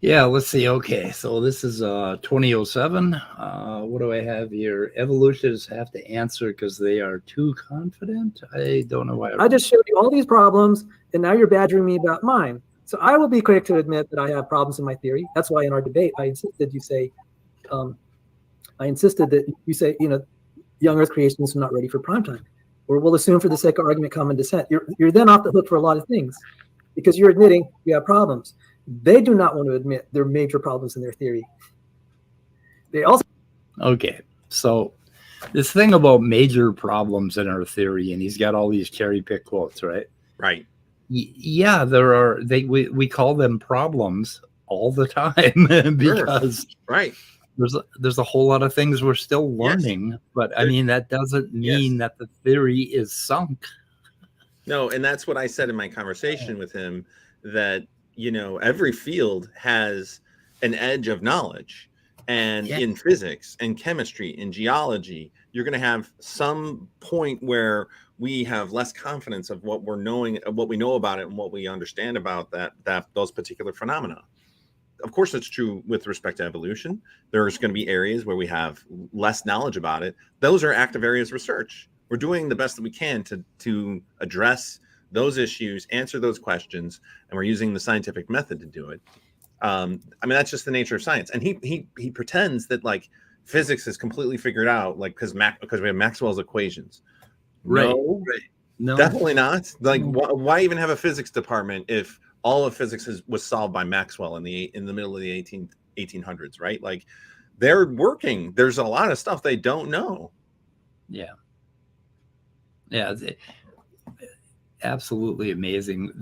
Yeah, let's see. Okay, so this is 2007. What do I have here? Evolutionists have to answer because they are too confident. I don't know why. I just showed you all these problems, and now you're badgering me about mine. So I will be quick to admit that I have problems in my theory. That's why in our debate, I insisted that you say, young Earth creationists are not ready for prime time. Or we'll assume for the sake of argument common descent. You're then off the hook for a lot of things because you're admitting we have problems. They do not want to admit there are major problems in their theory. They also... Okay, so this thing about major problems in our theory, and he's got all these cherry pick quotes, right? Right. Yeah, there are. We call them problems all the time because right. There's a whole lot of things we're still learning, but I mean that doesn't mean that the theory is sunk. No, and that's what I said in my conversation with him, that every field has an edge of knowledge, and in physics and chemistry and geology, you're going to have some point where we have less confidence of what we're knowing, of what we know about it, and what we understand about those particular phenomena. Of course, it's true with respect to evolution. There's going to be areas where we have less knowledge about it. Those are active areas of research. We're doing the best that we can to address those issues, answer those questions, and we're using the scientific method to do it. That's just the nature of science. And he pretends that like physics is completely figured out, like because we have Maxwell's equations. Right. No, definitely not. Like, why even have a physics department if all of physics was solved by Maxwell in the middle of the 1800s, right? Like, they're working. There's a lot of stuff they don't know. Yeah. Absolutely amazing.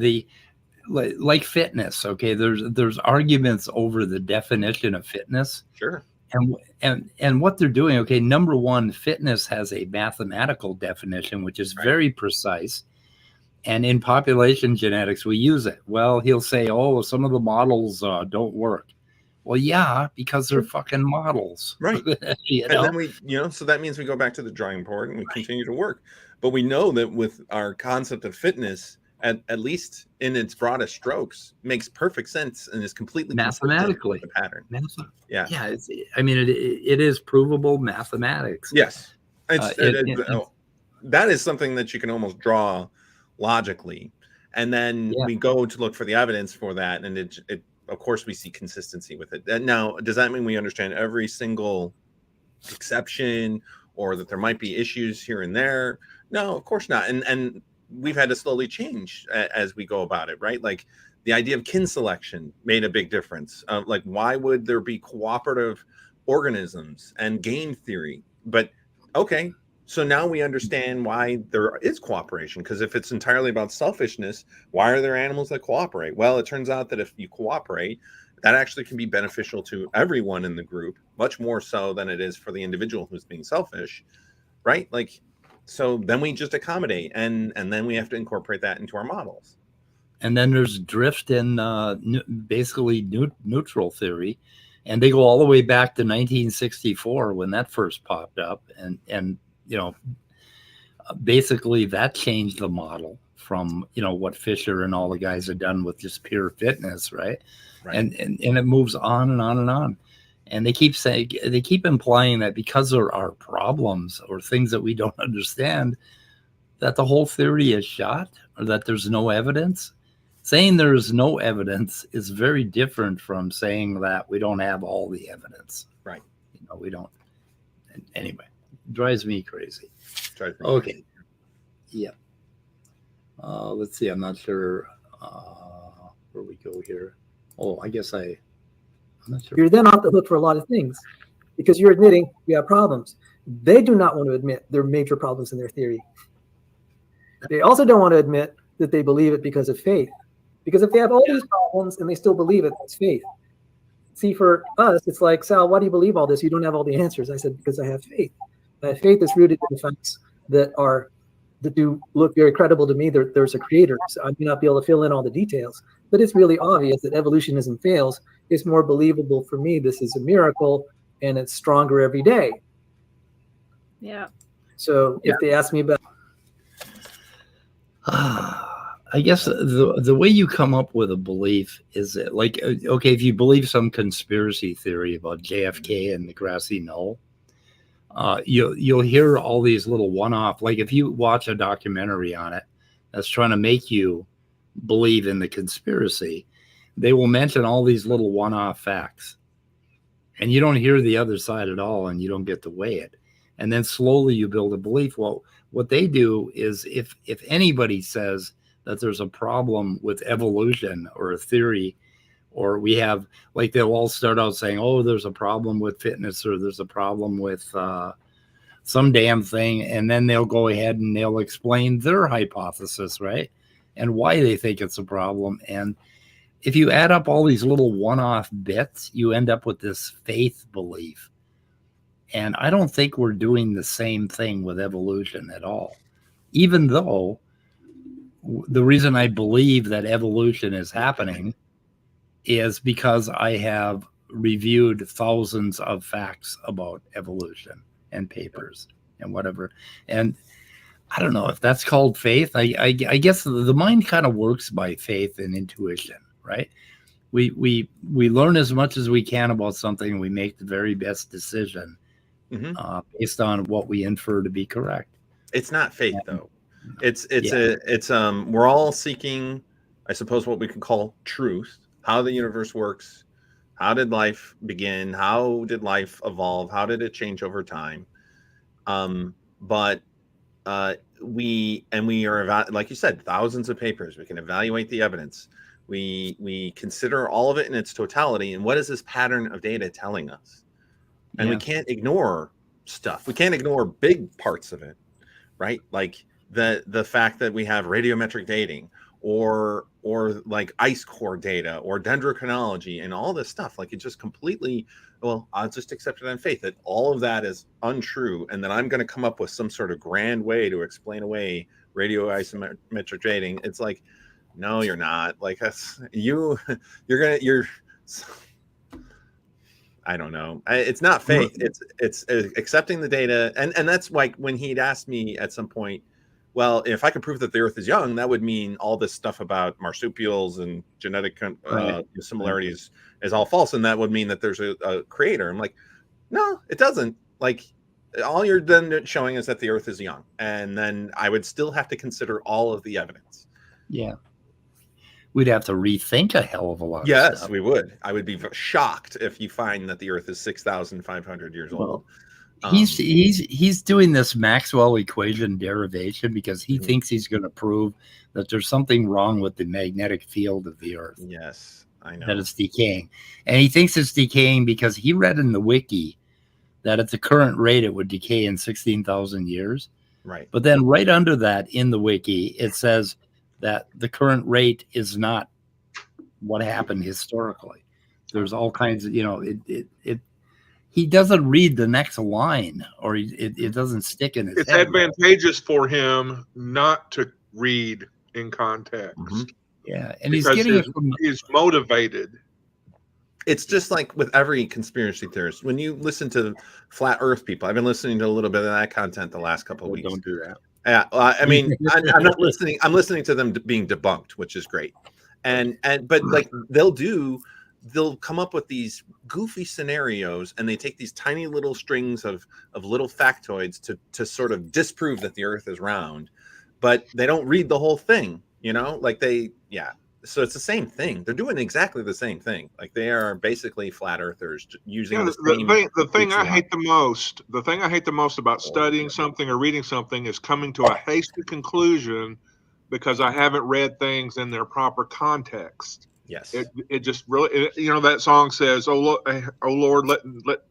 Like fitness. Okay, there's arguments over the definition of fitness. Sure. And what they're doing. Okay, number one, fitness has a mathematical definition, which is very precise. And in population genetics, we use it. Well, he'll say, "Oh, some of the models don't work." Well, yeah, because they're fucking models, right? And then we, so that means we go back to the drawing board and we continue to work. But we know that with our concept of fitness, at least in its broadest strokes, makes perfect sense and is completely mathematically the pattern. Yeah. It is provable mathematics. Yes, that is something that you can almost draw logically, and then we go to look for the evidence for that, and of course we see consistency with it. And now, does that mean we understand every single exception, or that there might be issues here and there? No, of course not. And we've had to slowly change as we go about it, right? Like the idea of kin selection made a big difference. Like, why would there be cooperative organisms and game theory? But okay, so now we understand why there is cooperation, because if it's entirely about selfishness, why are there animals that cooperate? Well, it turns out that if you cooperate, that actually can be beneficial to everyone in the group, much more so than it is for the individual who's being selfish, right? Like, so then we just accommodate, and then we have to incorporate that into our models. And then there's drift in basically neutral theory, and they go all the way back to 1964 when that first popped up, and basically that changed the model from what Fisher and all the guys have done with just pure fitness, right? And it moves on and on and on. And they keep implying that because there are problems or things that we don't understand, that the whole theory is shot, or that there's no evidence. Saying there's no evidence is very different from saying that we don't have all the evidence. Right. We don't. Anyway, it drives me crazy. Okay. Yeah. Let's see. I'm not sure where we go here. Oh, I guess I'm not sure. You're then off the hook for a lot of things, because you're admitting we have problems. They do not want to admit there are major problems in their theory. They also don't want to admit that they believe it because of faith. Because if they have all these problems and they still believe it, that's faith. See, for us, it's like, Sal, why do you believe all this? You don't have all the answers. I said, because I have faith. I have faith is rooted in the facts that do look very credible to me. There's a creator. So I may not be able to fill in all the details, but it's really obvious that evolutionism fails. It's more believable for me. This is a miracle, and it's stronger every day. Yeah. So if they ask me about, I guess the way you come up with a belief is that, like, okay, if you believe some conspiracy theory about JFK and the grassy knoll, you'll hear all these little one-off, like if you watch a documentary on it that's trying to make you believe in the conspiracy, they will mention all these little one-off facts, and you don't hear the other side at all, and you don't get to weigh it. And then slowly you build a belief. Well, what they do is if anybody says that there's a problem with evolution or a theory, or we have, like, they'll all start out saying, oh, there's a problem with fitness, or there's a problem with some damn thing. And then they'll go ahead and they'll explain their hypothesis, right? And why they think it's a problem. And if you add up all these little one-off bits, you end up with this faith belief. And I don't think we're doing the same thing with evolution at all. Even though the reason I believe that evolution is happening is because I have reviewed thousands of facts about evolution and papers and whatever. And I don't know if that's called faith. I guess the mind kind of works by faith and intuition, right? We learn as much as we can about something, and we make the very best decision based on what we infer to be correct. It's not faith, though. It's we're all seeking, I suppose, what we could call truth. How the universe works. How did life begin? How did life evolve? How did it change over time? But we are, like you said, thousands of papers. We can evaluate the evidence. We consider all of it in its totality. And what is this pattern of data telling us? And we can't ignore stuff. We can't ignore big parts of it, right? Like the fact that we have radiometric dating, or like ice core data, or dendrochronology, and all this stuff. Like, it just completely, well, I'll just accept it on faith that all of that is untrue, and that I'm going to come up with some sort of grand way to explain away radioisometric dating. It's like, no, you're not. Like, that's you're I don't know. It's not faith. It's accepting the data. And that's like when he'd asked me at some point, well, if I could prove that the Earth is young, that would mean all this stuff about marsupials and genetic similarities is all false. And that would mean that there's a creator. I'm like, no, it doesn't. Like, all you're then showing is that the Earth is young. And then I would still have to consider all of the evidence. Yeah. we'd have to rethink a hell of a lot. Yes, of stuff. we would. I would be shocked if you find that the Earth is 6,500 years old. He's doing this Maxwell equation derivation because he thinks he's going to prove that there's something wrong with the magnetic field of the Earth. Yes, I know. That it's decaying. And he thinks it's decaying because he read in the wiki that at the current rate it would decay in 16,000 years. Right. But then right under that in the wiki, it says that the current rate is not what happened historically. There's all kinds of, he doesn't read the next line, or it doesn't stick in his head. It's advantageous for him not to read in context. Mm-hmm. Yeah, and he's motivated. It's just like with every conspiracy theorist. When you listen to flat Earth people, I've been listening to a little bit of that content the last couple of weeks. Don't do that. Yeah, I mean, I'm not listening. I'm listening to them being debunked, which is great. But like they'll come up with these goofy scenarios, and they take these tiny little strings of little factoids to sort of disprove that the Earth is round, but they don't read the whole thing. So it's the same thing. They're doing exactly the same thing. Like they are basically flat earthers using the thing I hate the most about studying something or reading something is coming to a hasty conclusion because I haven't read things in their proper context. Yes. It just really, that song says, oh Lord,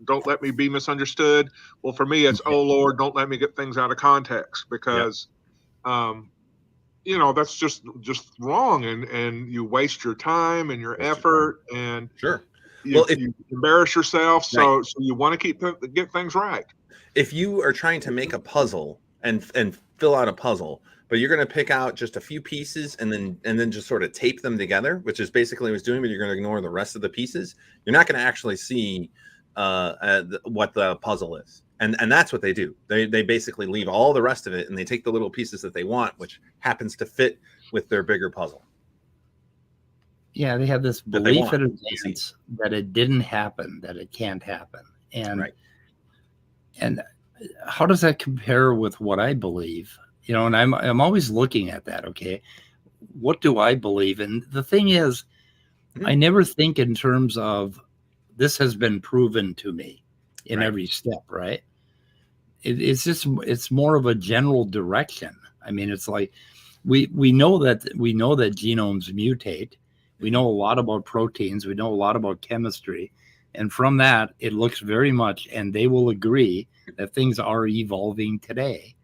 don't let me be misunderstood. Well, for me, it's, oh Lord, don't let me get things out of context, because, that's just wrong. And you waste your time and your effort, and sure. You embarrass yourself. So you want to get things right. If you are trying to make a puzzle and fill out a puzzle, but you're going to pick out just a few pieces and then just sort of tape them together, which is basically what it's doing, but you're going to ignore the rest of the pieces, you're not going to actually see what the puzzle is. And that's what they do. They basically leave all the rest of it, and they take the little pieces that they want, which happens to fit with their bigger puzzle. Yeah, they have this belief in advance that it didn't happen, that it can't happen. And how does that compare with what I believe? And I'm always looking at that. Okay, what do I believe? And the thing is, I never think in terms of this has been proven to me in every step, right? It's more of a general direction. I mean, it's like we know that genomes mutate. We know a lot about proteins. We know a lot about chemistry. And from that, it looks very much, and they will agree, that things are evolving today.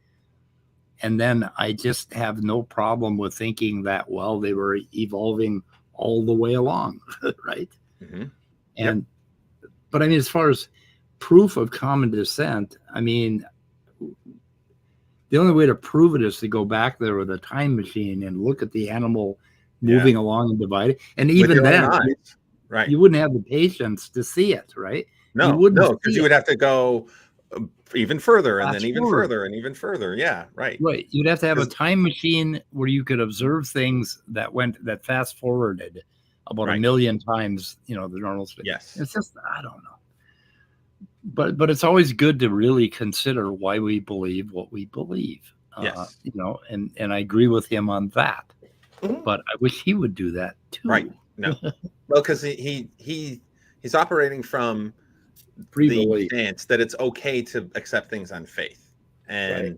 And then I just have no problem with thinking that, well, they were evolving all the way along, right? Mm-hmm. But I mean, as far as proof of common descent, I mean, the only way to prove it is to go back there with a time machine and look at the animal moving along and dividing. And even then, right, you wouldn't have the patience to see it, right? No, because you would have to go even further and then even further and even further. Yeah, right. Right. You'd have to have a time machine where you could observe things that fast forwarded about a million times, the normal speed. Yes. It's just, I don't know. But it's always good to really consider why we believe what we believe. Yes. And I agree with him on that. Mm-hmm. But I wish he would do that too. Right. No. Well, because he's operating from the stance that it's okay to accept things on faith, and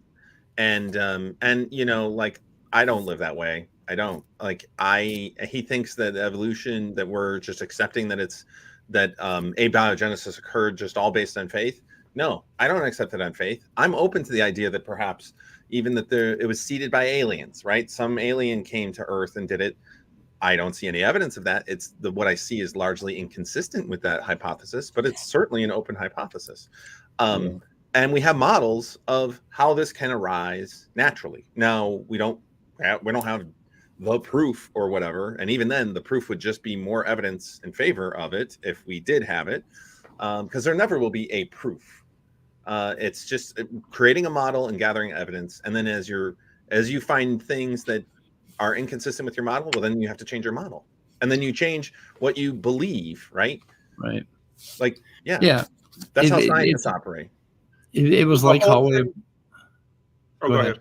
like I don't live that way. I don't he thinks that evolution, that we're just accepting that abiogenesis occurred just all based on faith. No, I don't accept it on faith. I'm open to the idea that perhaps even that it was seeded by aliens, right? Some alien came to Earth and did it. I don't see any evidence of that. What I see is largely inconsistent with that hypothesis, but it's certainly an open hypothesis. And we have models of how this can arise naturally. Now we don't have the proof or whatever, and even then, the proof would just be more evidence in favor of it if we did have it, because there never will be a proof. It's just creating a model and gathering evidence, and then as you find things that are inconsistent with your model, well, then you have to change your model, and then you change what you believe, right? Right. Like, yeah. That's how scientists operate. It was like how. Go ahead.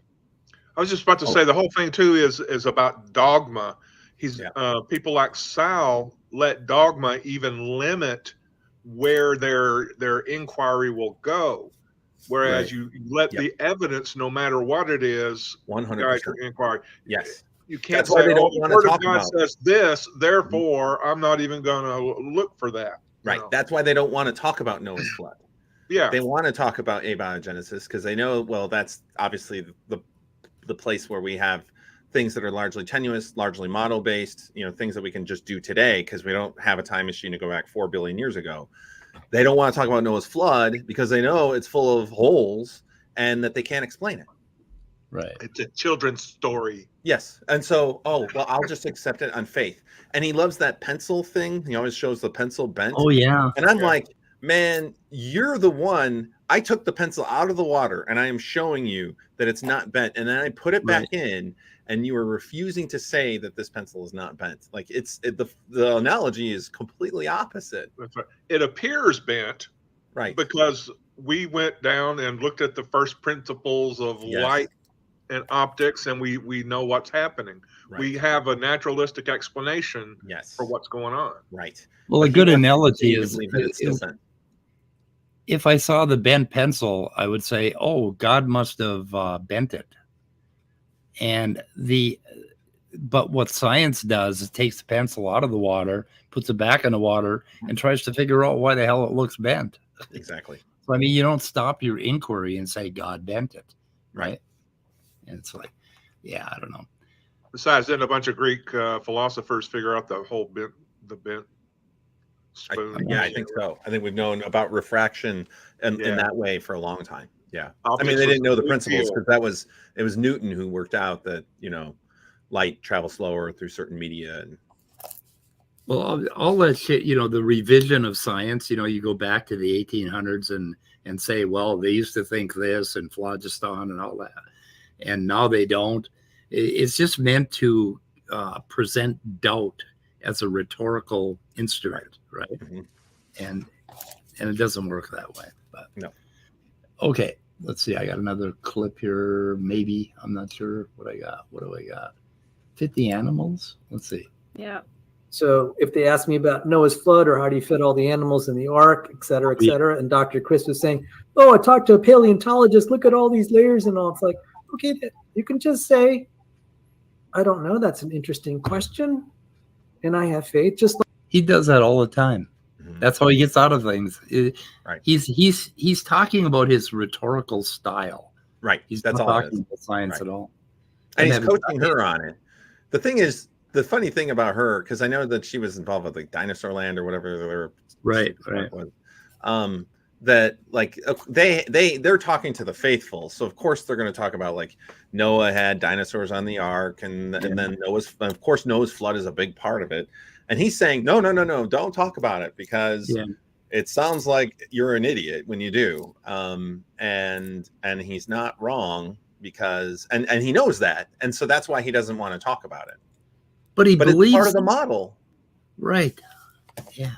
I was just about to say the whole thing too is about dogma. People like Sal let dogma even limit where their inquiry will go, whereas you let the evidence, no matter what it is, 100% guide your inquiry. Yes. You can't That's why say, they don't the want to Word talk of God about says this, therefore I'm not even going to look for that. Right. That's why they don't want to talk about Noah's flood. Yeah. They want to talk about abiogenesis because they know, well, that's obviously the place where we have things that are largely tenuous, largely model based, things that we can just do today because we don't have a time machine to go back 4 billion years ago. They don't want to talk about Noah's flood because they know it's full of holes and that they can't explain it. Right. It's a children's story. Yes. And so, I'll just accept it on faith. And he loves that pencil thing. He always shows the pencil bent. Oh, yeah. And I'm like, man, you're the one. I took the pencil out of the water and I am showing you that it's not bent. And then I put it back in and you are refusing to say that this pencil is not bent. Like the analogy is completely opposite. That's right. It appears bent. Right. Because we went down and looked at the first principles of light and optics, and we know what's happening. Right. We have a naturalistic explanation for what's going on. Right. Well, a good analogy is if I saw the bent pencil, I would say, oh, God must have bent it. But what science does is takes the pencil out of the water, puts it back in the water, and tries to figure out why the hell it looks bent. Exactly. So, I mean, you don't stop your inquiry and say God bent it, right? And it's like, yeah, I don't know. Besides, then a bunch of Greek philosophers figure out the whole bent spoon. I think so. I think we've known about refraction in that way for a long time. Yeah. Optics, I mean, they didn't know the principles because it was Newton who worked out that, light travels slower through certain media. And well, all that shit, the revision of science, you go back to the 1800s and say, well, they used to think this and phlogiston and all that. And now they don't. It's just meant to present doubt as a rhetorical instrument, right? Mm-hmm. And it doesn't work that way. But no. Okay, let's see. I got another clip here. Maybe I'm not sure what I got. What do I got? Fit the animals. Let's see. Yeah. So if they ask me about Noah's flood or how do you fit all the animals in the ark, et cetera, and Dr. Chris was saying, oh, I talked to a paleontologist. Look at all these layers and all. It's like, okay, you can just say, I don't know. That's an interesting question. And I have faith. Just like he does that all the time. Mm-hmm. That's how he gets out of things. Right. He's talking about his rhetorical style. Right. He's That's not all talking about science at all. And he's coaching her on it. The thing is, the funny thing about her, because I know that she was involved with like Dinosaur Land or whatever. Right. That like they're talking to the faithful, so of course they're going to talk about like Noah had dinosaurs on the ark, and then Noah's flood is a big part of it, and he's saying no, don't talk about it because it sounds like you're an idiot when you do, and he's not wrong because and he knows that, and so that's why he doesn't want to talk about it. But believes it's part of the model, right? Yeah.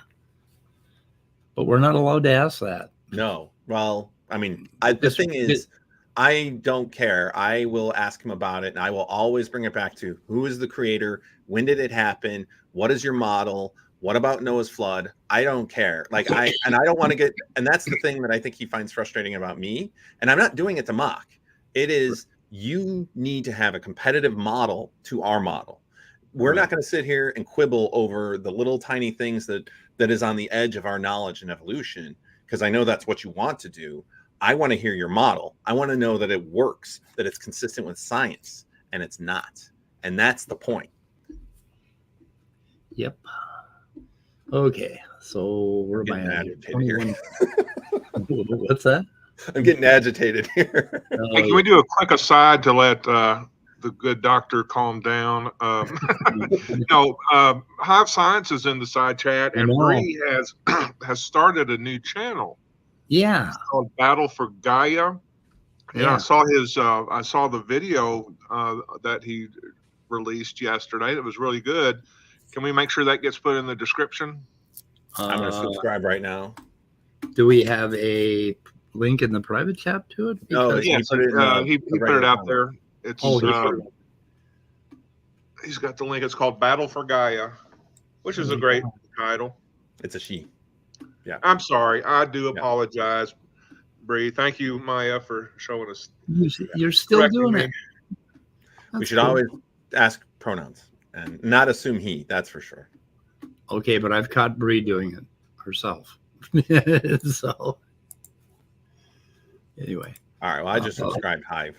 But we're not allowed to ask that. No. Well, I mean, the thing is, I don't care. I will ask him about it, and I will always bring it back to who is the creator? When did it happen? What is your model? What about Noah's flood? I don't care. Like I don't want to get, and that's the thing that I think he finds frustrating about me. And I'm not doing it to mock. It is, you need to have a competitive model to our model. We're not going to sit here and quibble over the little tiny things that is on the edge of our knowledge and evolution, because I know that's what you want to do. I want to hear your model. I want to know that it works, that it's consistent with science, and it's not. And that's the point. Yep. Okay. So we're agitated here. What's that? I'm getting agitated here. Hey, can we do a quick aside to let the good doctor calm down? Hive Science is in the side chat, and Bree has started a new channel. Yeah, it's called Battle for Gaia. And I saw the video that he released yesterday. It was really good. Can we make sure that gets put in the description? I'm going to subscribe right now. Do we have a link in the private chat to it? No, he put it out there. It's He's got the link. It's called Battle for Gaia, which is a great title. It's a she. Yeah. I'm sorry. I do apologize, Bree. Thank you, Maya, for showing us. You're still doing me. it. We should always ask pronouns and not assume he. That's for sure. Okay, but I've caught Bree doing it herself. So anyway. All right. Well, I just subscribed Hive.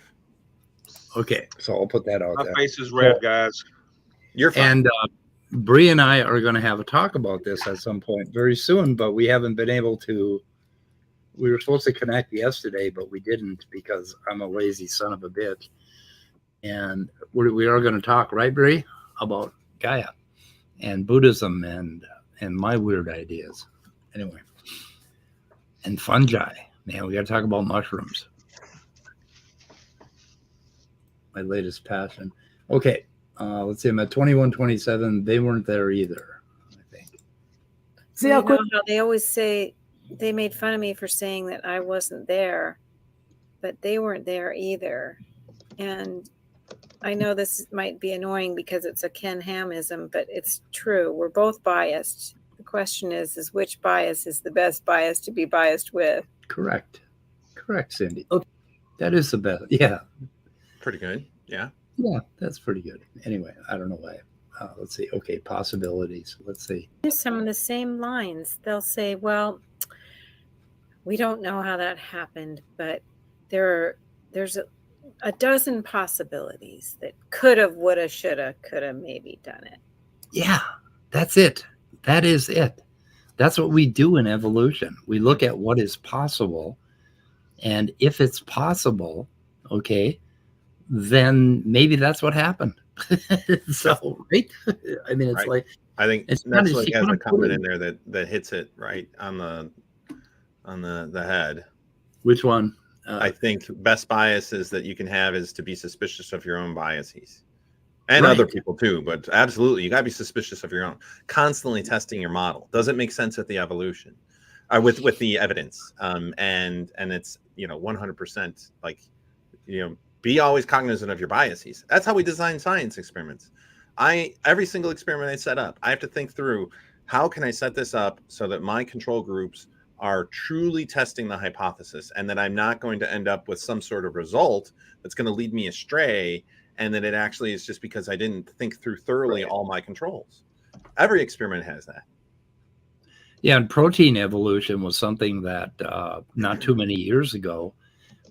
Okay, so I'll put that out My there. face is red, guys. You're fine. And Bree and I are going to have a talk about this at some point very soon, but we haven't been able to. We were supposed to connect yesterday, but we didn't because I'm a lazy son of a bitch. And we are going to talk, right, Bree, about Gaia and Buddhism and my weird ideas. Anyway, and fungi. Man, we got to talk about mushrooms. My latest passion. Okay, let's see. I'm at 2127. They weren't there either, I think. See how quick they always say they made fun of me for saying that I wasn't there, but they weren't there either. And I know this might be annoying because it's a Ken Hamism, but it's true. We're both biased. The question is which bias is the best bias to be biased with? Correct, Cindi. Okay. That is the best. Yeah. Pretty good. Yeah. Yeah, that's pretty good. Anyway, I don't know why. Let's see. Okay, possibilities. Let's see. Some of the same lines. They'll say, well, we don't know how that happened, but there's a dozen possibilities that could have, would have, should have, could have maybe done it. Yeah, that's it. That is it. That's what we do in evolution. We look at what is possible, and if it's possible, okay, then maybe that's what happened. So, right? I mean, it's like I think Netflix has a comment in there that hits it right on the head. Which one? I think best biases that you can have is to be suspicious of your own biases and other people too. But absolutely, you got to be suspicious of your own. Constantly testing your model. Does it make sense with the evolution, with the evidence? And it's 100% like be always cognizant of your biases. That's how we design science experiments. Every single experiment I set up, I have to think through how can I set this up so that my control groups are truly testing the hypothesis and that I'm not going to end up with some sort of result that's going to lead me astray, and that it actually is just because I didn't think through thoroughly all my controls. Every experiment has that. Yeah, and protein evolution was something that not too many years ago,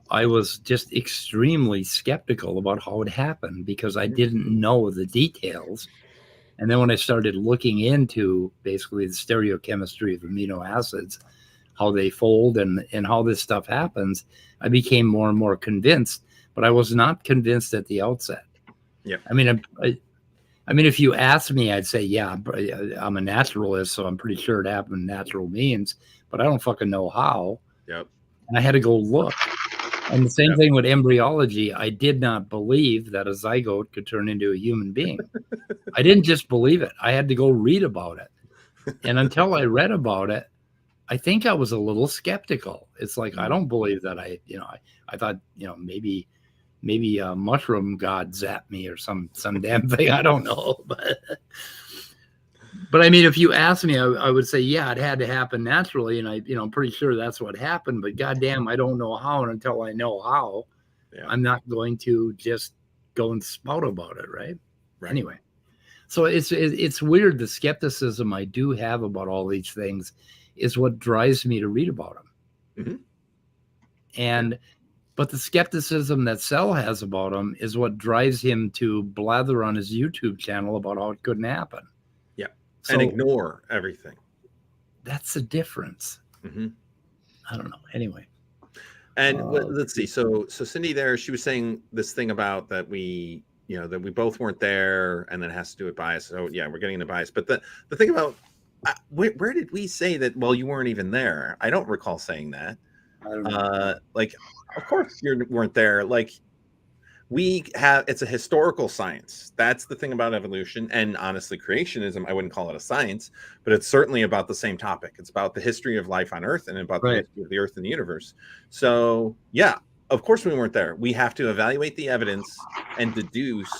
I was just extremely skeptical about how it happened because I didn't know the details. And then when I started looking into basically the stereochemistry of amino acids, how they fold and how this stuff happens, I became more and more convinced, but I was not convinced at the outset. Yeah. I mean, if you asked me, I'd say, yeah, I'm a naturalist, so I'm pretty sure it happened natural means, but I don't fucking know how. Yep. And I had to go look. And the same thing with embryology. I did not believe that a zygote could turn into a human being. I didn't just believe it. I had to go read about it. And until I read about it, I think I was a little skeptical. It's like, I don't believe that I thought, maybe a mushroom god zapped me or some damn thing. I don't know. But I mean, if you ask me, I would say, yeah, it had to happen naturally. And I'm pretty sure that's what happened, but goddamn, I don't know how. And until I know how, I'm not going to just go and spout about it. Right. Anyway. So it's weird. The skepticism I do have about all these things is what drives me to read about them. Mm-hmm. But the skepticism that Sel has about them is what drives him to blather on his YouTube channel about how it couldn't happen. Yeah. So, and ignore everything. That's the difference. Mm-hmm. I don't know. Anyway. And let's see. So Cindi there, she was saying this thing about that we both weren't there, and that has to do with bias. So yeah, we're getting into bias. But the thing about where did we say that? Well, you weren't even there. I don't recall saying that. I don't know. Like, of course you weren't there. Like, it's a historical science. That's the thing about evolution, and honestly, creationism. I wouldn't call it a science, but it's certainly about the same topic. It's about the history of life on Earth and about the history of the Earth and the universe. So yeah, of course we weren't there. We have to evaluate the evidence and deduce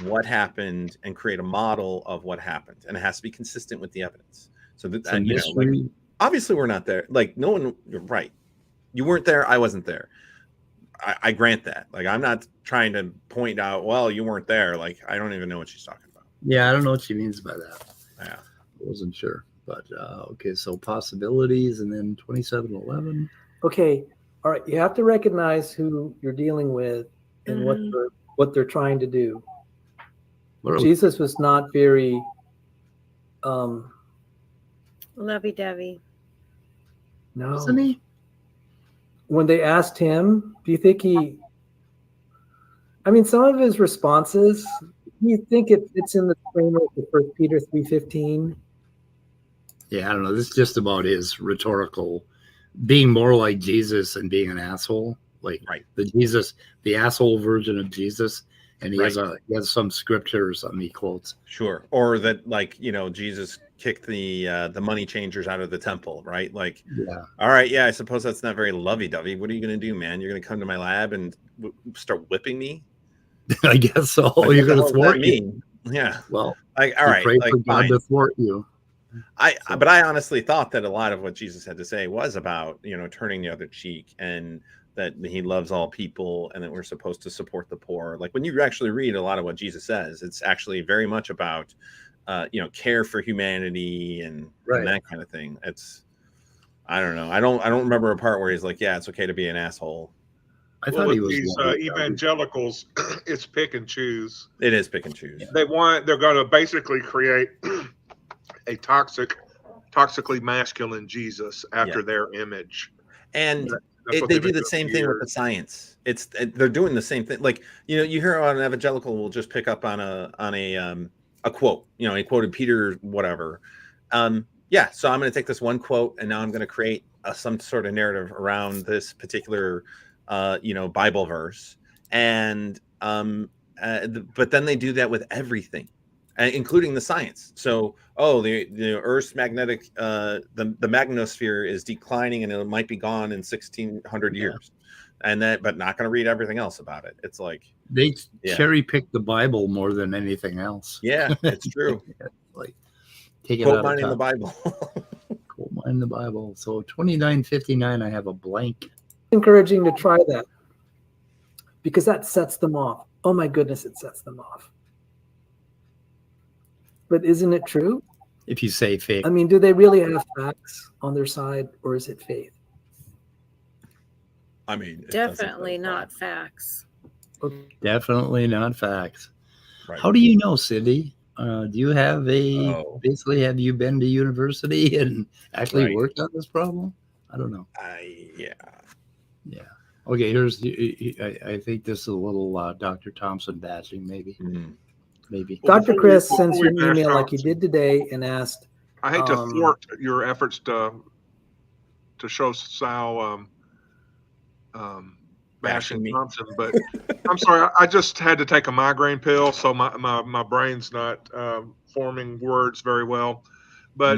what happened and create a model of what happened, and it has to be consistent with the evidence. So that like, obviously we're not there. Like no one, you're right. You weren't there. I wasn't there. I grant that. Like I'm not trying to point out, well, you weren't there. Like I don't even know what she's talking about. Yeah, I don't know what she means by that. Yeah, I wasn't sure. But okay, so possibilities, and then 2711. Okay, all right. You have to recognize who you're dealing with and what they're trying to do. Jesus was not very lovey-dovey. No. Wasn't he? When they asked him, do you think he? I mean, some of his responses. Do you think it's in the framework of 1 Peter 3:15? Yeah, I don't know. This is just about his rhetorical, being more like Jesus and being an asshole, like the asshole version of Jesus. And he has some scripture or something he quotes. Sure. Or that, like, Jesus kicked the money changers out of the temple, right? Like, all right, yeah, I suppose that's not very lovey-dovey. What are you going to do, man? You're going to come to my lab and start whipping me? I guess so. Like, you're going to thwart me. Yeah. Well, like, all right, pray like, for God to thwart you. But I honestly thought that a lot of what Jesus had to say was about, turning the other cheek, and that he loves all people, and that we're supposed to support the poor. Like when you actually read a lot of what Jesus says, it's actually very much about, care for humanity and that kind of thing. It's, I don't know. I don't remember a part where he's like, yeah, it's okay to be an asshole. I thought he was these evangelicals. It's pick and choose. It is pick and choose. They're going to basically create a toxically masculine Jesus after their image. And they do the same thing with the science. They're doing the same thing. Like, you hear an evangelical will just pick up on a quote. He quoted Peter, whatever. So I'm going to take this one quote, and now I'm going to create some sort of narrative around this particular, Bible verse. And but then they do that with everything, including the science. So, the Earth's magnetic, the magnetosphere is declining, and it might be gone in 1600 years, but not going to read everything else about it. It's like they cherry pick the Bible more than anything else. Yeah, it's true. Like take it quote mine in the Bible. Quote mine in the Bible. So 2959, I have a blank. Encouraging to try that because that sets them off. Oh my goodness, it sets them off. But isn't it true? If you say faith. I mean, do they really have facts on their side, or is it faith? I mean, definitely not facts. Definitely not facts. Right. How do you know, Cindi? Do you have basically, have you been to university and actually worked on this problem? I don't know. Yeah. Okay, I think this is a little Dr. Thompson bashing, maybe. Maybe. Dr. Chris sends you an email like you did today and asked. I hate to thwart your efforts to show Sal bashing Thompson, but I'm sorry, I just had to take a migraine pill, so my brain's not forming words very well. But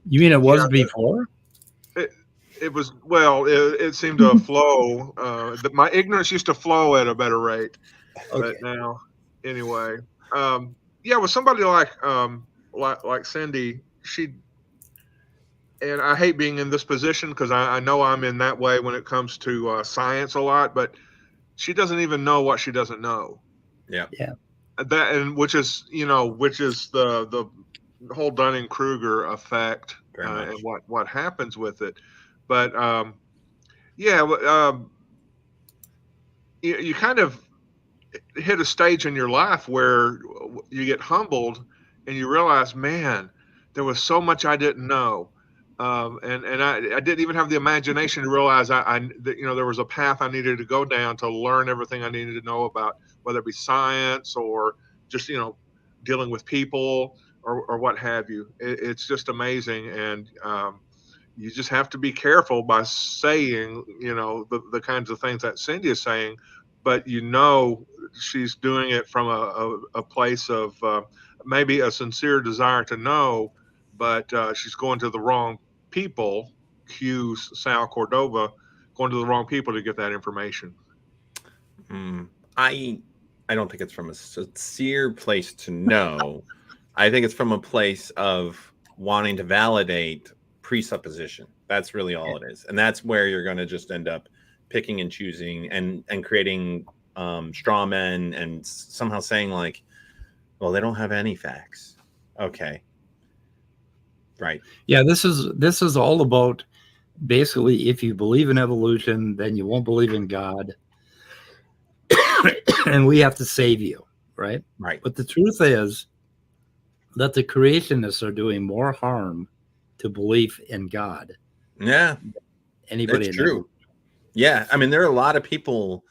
you mean it was before? It was, well, it seemed to flow. My ignorance used to flow at a better rate, but now, anyway, with somebody like Cindi, and I hate being in this position because I know I'm in that way when it comes to science a lot, but she doesn't even know what she doesn't know. Yeah. Which is the whole Dunning-Kruger effect and what happens with it. But you kind of hit a stage in your life where you get humbled and you realize, man, there was so much I didn't know. And I didn't even have the imagination to realize that there was a path I needed to go down to learn everything I needed to know about, whether it be science or just, dealing with people or what have you. It's just amazing. And you just have to be careful by saying, the kinds of things that Cindi is saying, but she's doing it from a place of maybe a sincere desire to know, but she's going to the wrong people, cue Sal Cordova, going to the wrong people to get that information. I I don't think it's from a sincere place to know. I think it's from a place of wanting to validate presupposition. That's really all it is. And that's where you're going to just end up picking and choosing and creating straw men and somehow saying like, well, they don't have any facts. Okay. Right. Yeah, this is all about basically, if you believe in evolution, then you won't believe in God. And we have to save you, right? Right. But the truth is that the creationists are doing more harm to belief in God. Yeah. Anybody? That's true. Yeah. I mean, there are a lot of people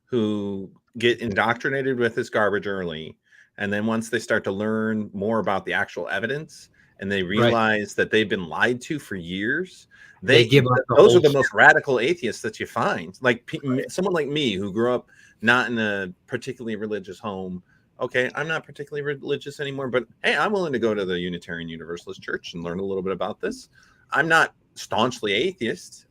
who get indoctrinated with this garbage early. And then once they start to learn more about the actual evidence and they realize that they've been lied to for years, they give up. Those are the most radical atheists that you find. Like someone like me who grew up not in a particularly religious home. Okay, I'm not particularly religious anymore, but hey, I'm willing to go to the Unitarian Universalist Church and learn a little bit about this. I'm not staunchly atheist.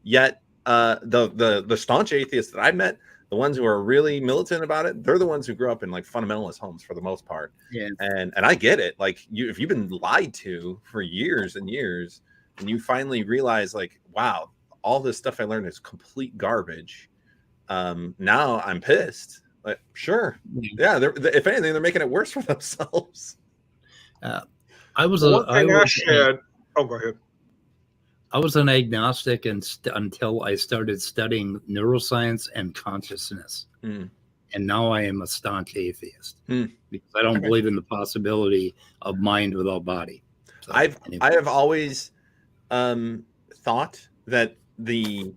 Yet the staunch atheists that I met, the ones who are really militant about it, they're the ones who grew up in like fundamentalist homes for the most part. Yeah. And I get it. Like if you've been lied to for years and years, and you finally realize like, wow, all this stuff I learned is complete garbage. Now I'm pissed. Like, sure. Yeah. If anything, they're making it worse for themselves. Oh, go ahead. I was an agnostic until I started studying neuroscience and consciousness. And now I am a staunch atheist because I don't believe in the possibility of mind without body. So, I have always thought that the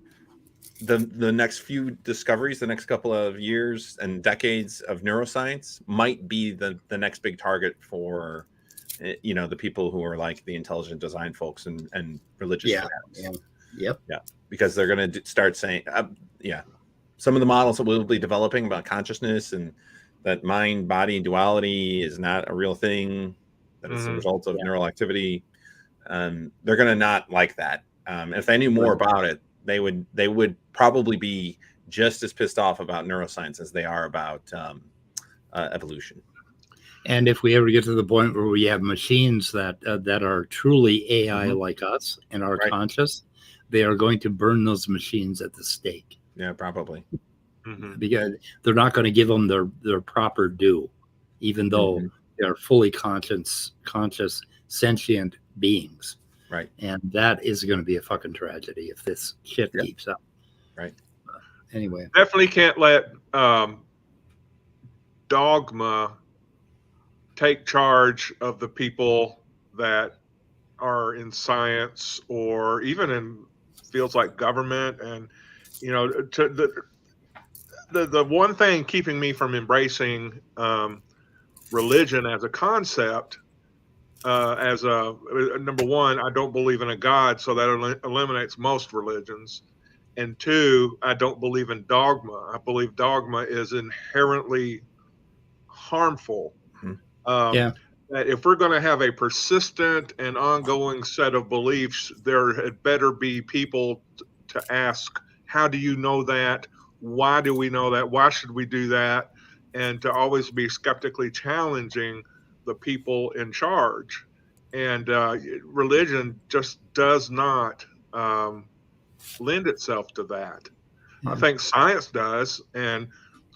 next few discoveries, the next couple of years and decades of neuroscience might be the next big target for the people who are like the intelligent design folks and religious fanatics. Yeah, because they're going to start saying some of the models that we'll be developing about consciousness and that mind body duality is not a real thing, that it's a result of neural activity. They're going to not like that. If they knew more about it, they would probably be just as pissed off about neuroscience as they are about evolution. And if we ever get to the point where we have machines that are truly AI like us and are conscious, they are going to burn those machines at the stake. Yeah, probably. Because they're not going to give them their proper due, even though they're fully conscious, sentient beings. Right. And that is going to be a fucking tragedy if this shit keeps up. Right. Anyway. Definitely can't let dogma take charge of the people that are in science or even in fields like government. And the one thing keeping me from embracing religion as a concept, number one, I don't believe in a God, so that eliminates most religions. And two, I don't believe in dogma. I believe dogma is inherently harmful. That if we're going to have a persistent and ongoing set of beliefs, there had better be people to ask, how do you know that? Why do we know that? Why should we do that? And to always be skeptically challenging the people in charge. And religion just does not lend itself to that. I think science does and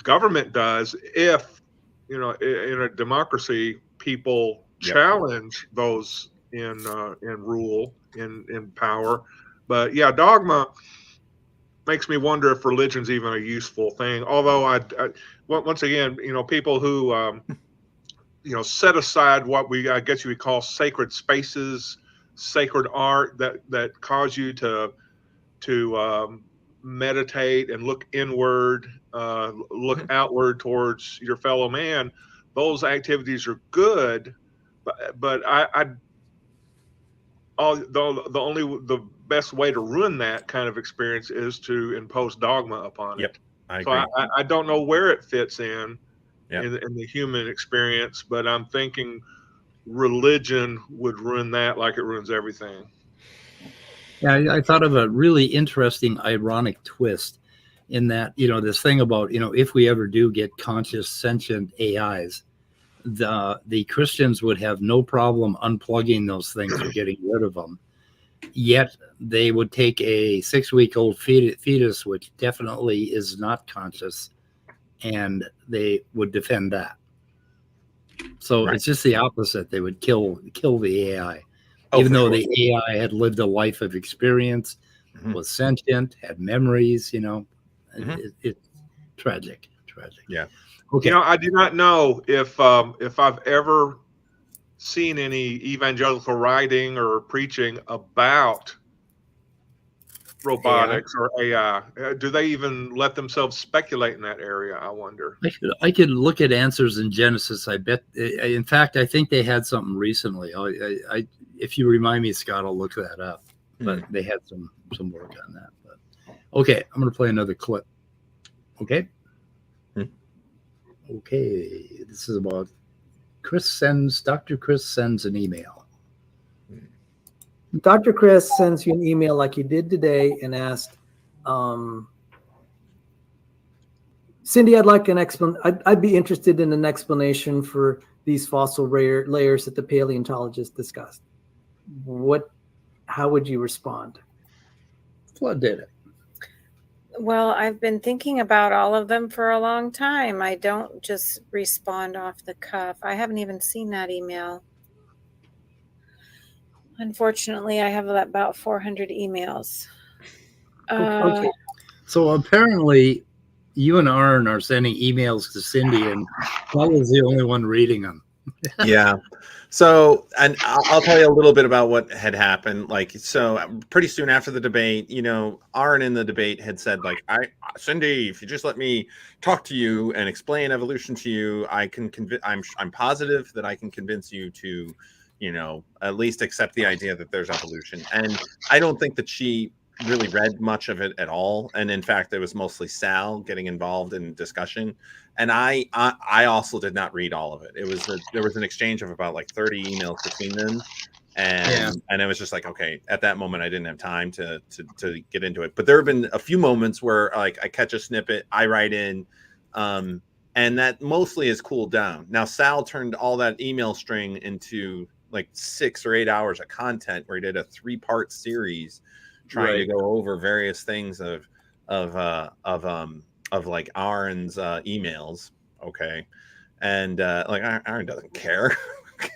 government does if, in a democracy, people challenge those in rule, in power. But dogma makes me wonder if religion's even a useful thing. Although I once again, people who set aside what I guess you would call sacred spaces, sacred art that cause you to meditate and look inward, look outward towards your fellow man. Those activities are good, but the best way to ruin that kind of experience is to impose dogma upon it. I agree. So I don't know where it fits in the human experience, but I'm thinking religion would ruin that like it ruins everything. Yeah, I thought of a really interesting, ironic twist in that, this thing about, if we ever do get conscious sentient AIs, the Christians would have no problem unplugging those things or getting rid of them. Yet they would take a 6-week-old fetus, which definitely is not conscious, and they would defend that. So It's just the opposite. They would kill the AI, even though the AI had lived a life of experience, was sentient, had memories. It's tragic. Yeah. Okay. I do not know if I've ever seen any evangelical writing or preaching about robotics or AI. Do they even let themselves speculate in that area? I wonder. I could look at answers in Genesis. I bet. In fact, I think they had something recently. If you remind me, Scott, I'll look that up. But they had some work on that. But okay, I'm going to play another clip. Okay. Okay, this is about Dr. Chris sends an email. Dr. Chris sends you an email like he did today and asked, Cindi, I'd like I'd be interested in an explanation for these fossil layers that the paleontologist discussed. How would you respond? Flood did it. Well, I've been thinking about all of them for a long time. I don't just respond off the cuff. I haven't even seen that email. Unfortunately, I have about 400 emails. Okay. So apparently, you and Aaron are sending emails to Cindi, and Paul is the only one reading them. Yeah. So, and I'll tell you a little bit about what had happened. So pretty soon after the debate, Aaron in the debate had said, Cindi, if you just let me talk to you and explain evolution to you, I can I'm positive that I can convince you to, at least accept the idea that there's evolution. And I don't think that she really read much of it at all. And in fact, it was mostly Sal getting involved in discussion. And I also did not read all of it. There was an exchange of about 30 emails between them. And it was just okay, at that moment, I didn't have time to get into it. But there have been a few moments where I catch a snippet, I write in, and that mostly has cooled down. Now, Sal turned all that email string into 6 or 8 hours of content where he did a 3-part series trying to go over various things of Aaron's emails. Okay. And Aaron doesn't care.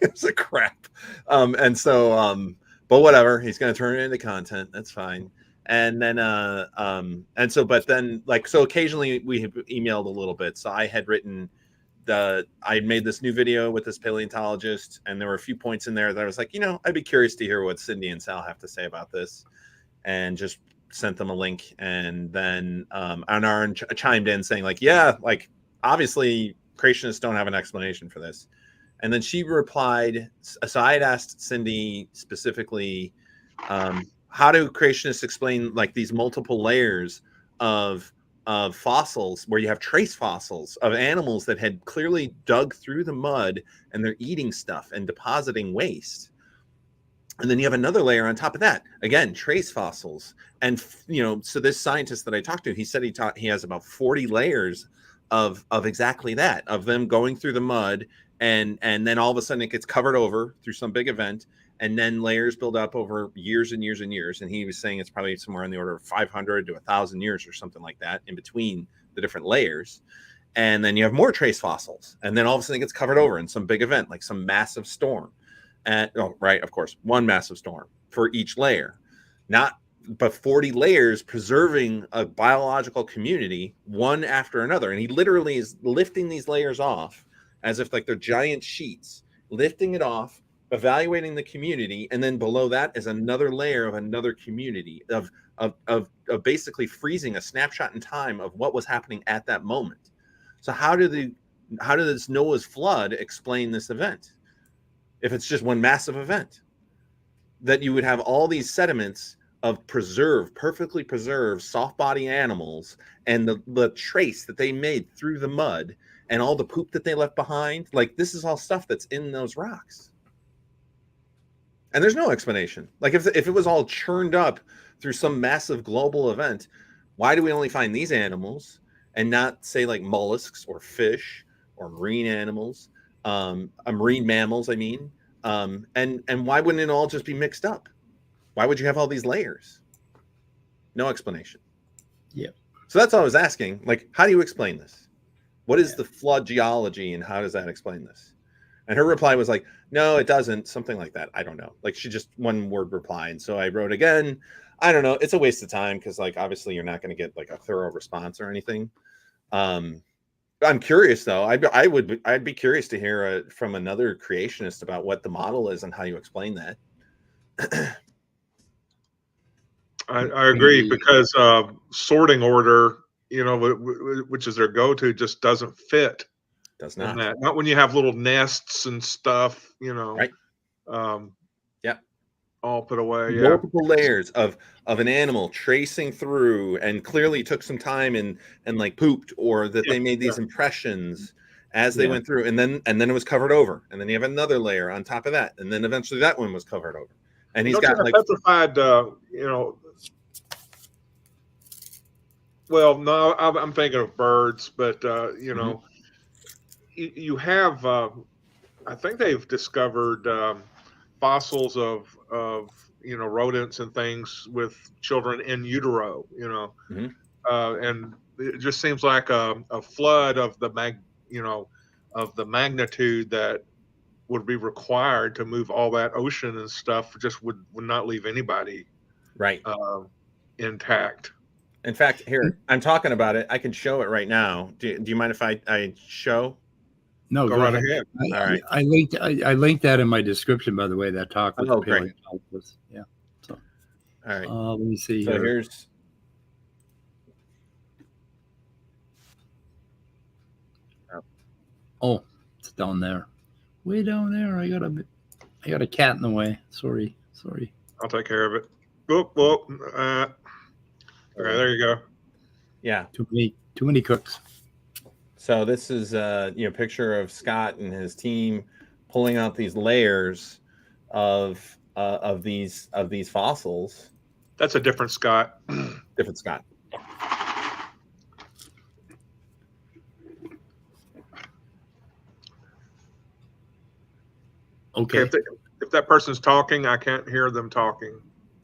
Gives a crap. But whatever, he's going to turn it into content. That's fine. And then, so occasionally we have emailed a little bit. So I had written I made this new video with this paleontologist, and there were a few points in there that I was I'd be curious to hear what Cindi and Sal have to say about this, and just sent them a link. And then Aaron chimed in saying obviously creationists don't have an explanation for this. And then she replied, so I had asked Cindi specifically, how do creationists explain these multiple layers of fossils where you have trace fossils of animals that had clearly dug through the mud and they're eating stuff and depositing waste. And then you have another layer on top of that, again, trace fossils. And so this scientist that I talked to, he said he has about 40 layers of exactly that, of them going through the mud, and then all of a sudden it gets covered over through some big event, and then layers build up over years and years and years. And he was saying it's probably somewhere in the order of 500 to 1,000 years or something like that in between the different layers. And then you have more trace fossils, and then all of a sudden it gets covered over in some big event, like some massive storm. And of course, one massive storm for each layer, but 40 layers preserving a biological community one after another. And he literally is lifting these layers off as if they're giant sheets, lifting it off, evaluating the community, and then below that is another layer of another community of basically freezing a snapshot in time of what was happening at that moment. So how did this Noah's flood explain this event? If it's just one massive event, that you would have all these sediments of perfectly preserved soft body animals, and the trace that they made through the mud and all the poop that they left behind, this is all stuff that's in those rocks. And there's no explanation. If it was all churned up through some massive global event, Why do we only find these animals and not say like mollusks or fish or marine animals, marine mammals? I mean, and why wouldn't it all just be mixed up? Why would you have all these layers? No explanation. Yeah. So that's all I was asking. Like, how do you explain this? What is the flood geology, and how does that explain this? And her reply was like, no, it doesn't. Something like that. I don't know. Like, she just one word reply. And so I wrote again. I don't know. It's a waste of time because, like, obviously you're not going to get like a thorough response or anything. I'm curious though. I'd be curious to hear from another creationist about what the model is and how you explain that. I agree, because sorting order, you know, which is their go-to, just doesn't fit. Does not. Not when you have little nests and stuff, you know. Right. Yeah. All put away. Multiple layers of an animal tracing through, and clearly took some time and like pooped, or that they made these impressions as they went through, and then it was covered over, and then you have another layer on top of that, and then eventually that one was covered over, and he's got like petrified. You know. Well, no, I'm thinking of birds, but you know, you have. I think they've discovered fossils of you know, rodents and things with children in utero. You know, and it just seems like a flood of the magnitude that would be required to move all that ocean and stuff just would not leave anybody intact. In fact, here, I'm talking about it. I can show it right now. Do you mind if I show? No, go right ahead. All right. I linked that in my description, by the way, that talk with the paleontologist. Yeah. So, all right. Let me see. So here's. Oh, it's down there. Way down there. I got a cat in the way. Sorry. I'll take care of it. Okay, there you go. Yeah. Too many cooks. So this is you know, picture of Scott and his team pulling out these layers of these fossils. That's a different Scott. Different Scott. Okay. If that person's talking, I can't hear them talking.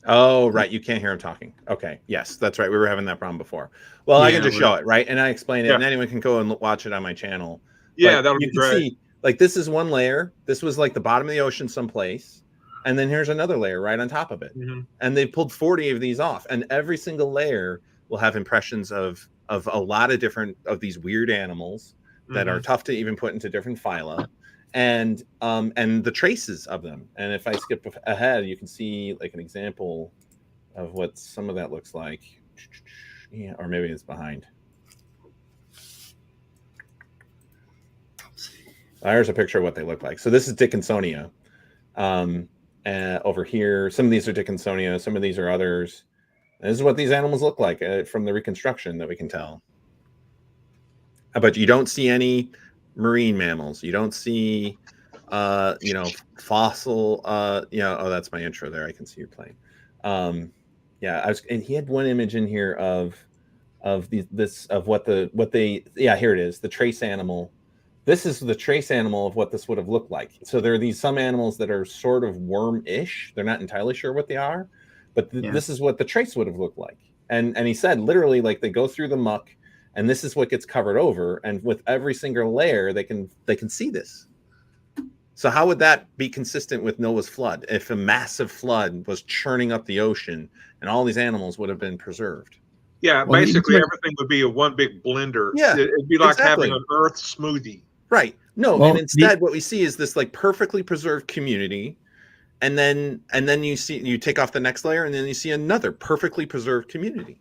Oh, right. You can't hear him talking. Okay. Yes, that's right. We were having that problem before. Well, I can just show it, right? And I explain it, and anyone can go and watch it on my channel. Yeah, that would be great. See, like, this is one layer. This was like the bottom of the ocean someplace. And then here's another layer right on top of it. And they pulled 40 of these off. And every single layer will have impressions of a lot of different of these weird animals that are tough to even put into different phyla. And the traces of them. And if I skip ahead, you can see like an example of what some of that looks like. Yeah, or maybe it's behind. There's a picture of what they look like. So this is Dickinsonia. Over here, some of these are Dickinsonia, some of these are others. And this is what these animals look like from the reconstruction that we can tell. But you don't see any marine mammals. You don't see, you know, fossil. You know, oh, that's my intro there. I can see you playing. Yeah, and he had one image in here of what they. Yeah, here it is. The trace animal. This is the trace animal of what this would have looked like. So there are some animals that are sort of worm-ish. They're not entirely sure what they are, but this is what the trace would have looked like. And he said literally, like, they go through the muck, and this is what gets covered over. And with every single layer, they can see this. So how would that be consistent with Noah's flood if a massive flood was churning up the ocean and all these animals would have been preserved? Yeah, well, basically everything would be a one big blender. Yeah, it'd be like having an earth smoothie. Right. No, and instead what we see is this like perfectly preserved community. And then you take off the next layer, and then you see another perfectly preserved community.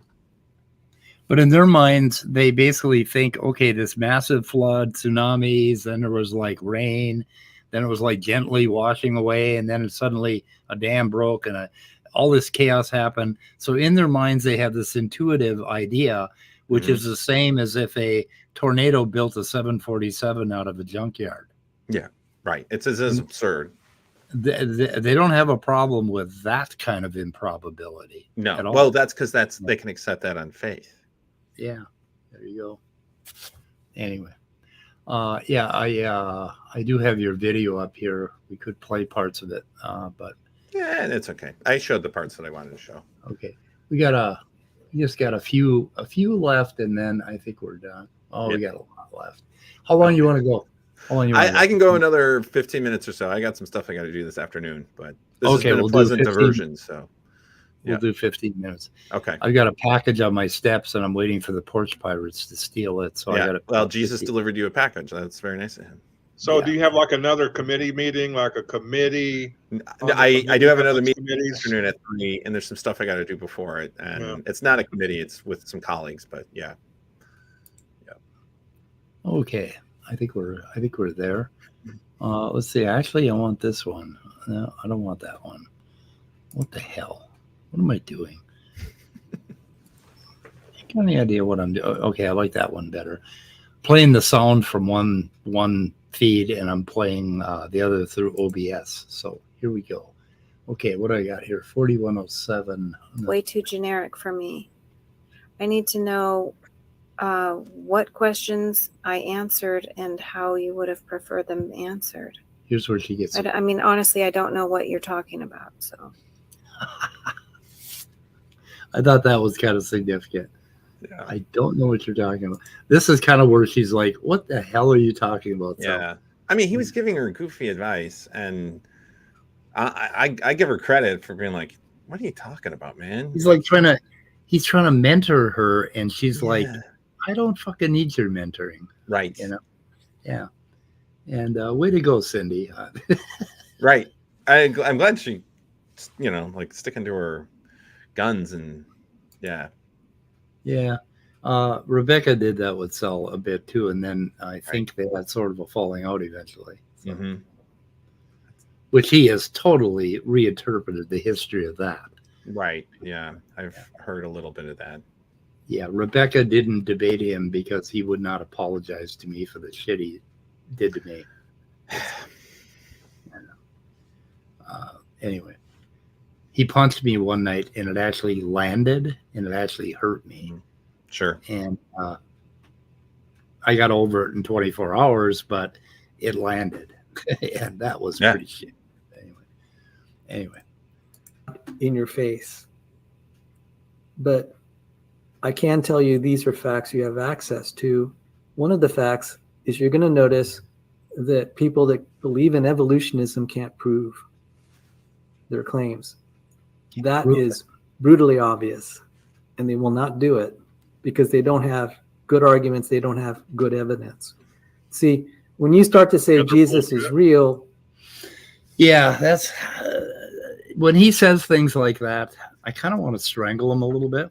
But in their minds, they basically think, okay, this massive flood, tsunamis, then there was like rain, then it was like gently washing away, and then suddenly a dam broke and all this chaos happened. So in their minds, they have this intuitive idea, which is the same as if a tornado built a 747 out of a junkyard. Yeah, right. It's as absurd. They don't have a problem with that kind of improbability. No. Well, that's because they can accept that on faith. Yeah, there you go. Anyway, yeah, I do have your video up here. We could play parts of it, but yeah, it's okay. I showed the parts that I wanted to show. Okay, we just got a few left, and then I think we're done. Oh, we got a lot left. How long you want to go? How long you want I can go another 15 minutes or so. I got some stuff I got to do this afternoon, but this Okay, has been we'll a do pleasant 15. diversion. So We'll do 15 minutes. okay. I've got a package on my steps, and I'm waiting for the porch pirates to steal it. So I got to. Well, Jesus delivered you a package. That's very nice of him. So do you have like another committee meeting, like a committee? I do have another meeting this afternoon at 3, and there's some stuff I got to do before it. And it's not a committee; it's with some colleagues. But yeah. Okay, I think we're there. Let's see. Actually, I want this one. No, I don't want that one. What the hell? What am I doing? You got any idea what I'm doing? Okay, I like that one better. Playing the sound from one feed, and I'm playing the other through OBS. So here we go. Okay, what do I got here? 4107. Way too generic for me. I need to know what questions I answered and how you would have preferred them answered. Here's where she gets. I mean, honestly, I don't know what you're talking about. So I thought that was kind of significant. Yeah. I don't know what you're talking about. This is kind of where she's like, "What the hell are you talking about?" Yeah, I mean, he was giving her goofy advice, and I give her credit for being like, "What are you talking about, man?" He's like trying to mentor her, and she's like, "I don't fucking need your mentoring." Right. You know. Yeah. And way to go, Cindi. Right. I'm glad she, like sticking to her guns and yeah. Yeah. Rebecca did that with Sel a bit too, and then I think they had sort of a falling out eventually. So. Which he has totally reinterpreted the history of that. Right. Yeah. I've heard a little bit of that. Yeah. Rebecca didn't debate him because he would not apologize to me for the shit he did to me. Anyway, he punched me one night, and it actually landed, and it actually hurt me. Sure. And I got over it in 24 hours, but it landed, and that was pretty shit. Anyway, in your face. But I can tell you these are facts you have access to. One of the facts is you're going to notice that people that believe in evolutionism can't prove their claims. That is brutally obvious, and they will not do it because they don't have good arguments. They don't have good evidence. See, when you start to say Jesus is real. Yeah, that's when he says things like that, I kind of want to strangle him a little bit.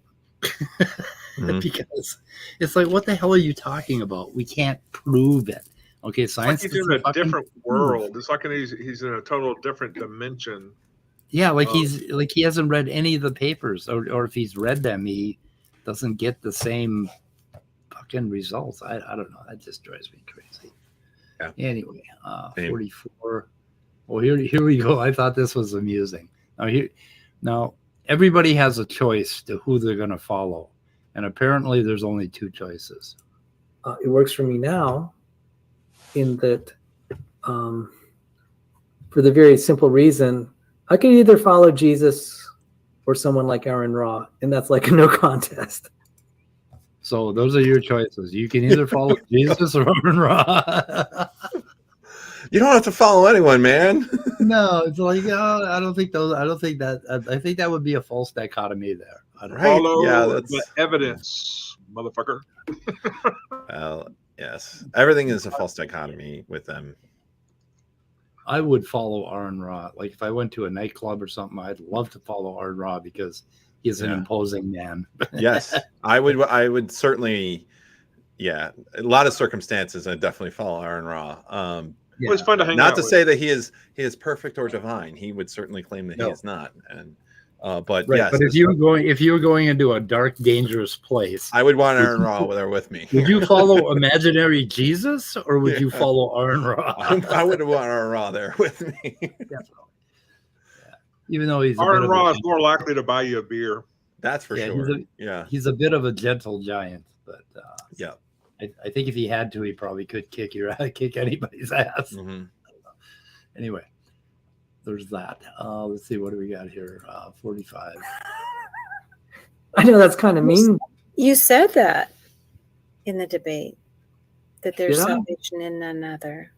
Because it's like, what the hell are you talking about? We can't prove it. Okay, science. It's like he's in a different world. It's like he's in a total different dimension. Yeah, like he hasn't read any of the papers, or if he's read them, he doesn't get the same fucking results. I don't know. That just drives me crazy. Yeah. Anyway, 44. Well, here we go. I thought this was amusing. Now everybody has a choice to who they're going to follow, and apparently there's only two choices. It works for me now, in that, for the very simple reason, I could either follow Jesus or someone like Aaron Ra, and that's like a no contest. So those are your choices. You can either follow Jesus or Aaron Ra. You don't have to follow anyone, man. No, it's like I don't think that. I think that would be a false dichotomy there. Follow the evidence, motherfucker. Well, yes, everything is a false dichotomy with them. I would follow Aaron Ra. Like if I went to a nightclub or something, I'd love to follow Aaron Ra because he's an imposing man. Yes, I would certainly. Yeah, a lot of circumstances, I'd definitely follow Aaron Ra. It was fun to hang out. Not to say that he is perfect or divine. He would certainly claim that he is not. And but yes, but if you were going into a dark, dangerous place, I would want Aaron Ra there with me. Would you follow imaginary Jesus, or would you follow Aaron Ra? I would want Aaron Ra there with me. Definitely. Yeah. Even though Aaron Ra is more likely to buy you a beer. That's for sure. He's a bit of a gentle giant, But yeah, I think if he had to, he probably could kick anybody's ass. Mm-hmm. Anyway, there's that. Let's see, what do we got here? 45. I know that's kind of mean. You said that in the debate, that there's Did I? salvation in none other.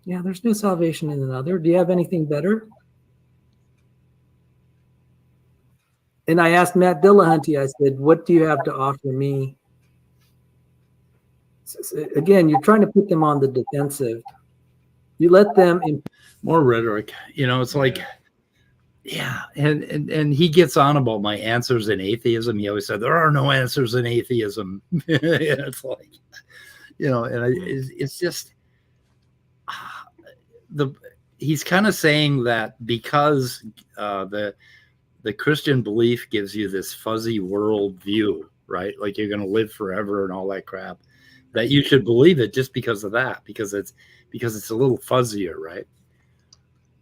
Yeah, there's no salvation in another. Do you have anything better? And I asked Matt Dillahunty, I said, what do you have to offer me? Again, you're trying to put them on the defensive. You let them more rhetoric. It's like, yeah, and he gets on about my answers in atheism. He always said there are no answers in atheism. It's like, it's just he's kind of saying that because the Christian belief gives you this fuzzy world view, right? Like you're going to live forever and all that crap, that you should believe it just because of that, because it's a little fuzzier, right?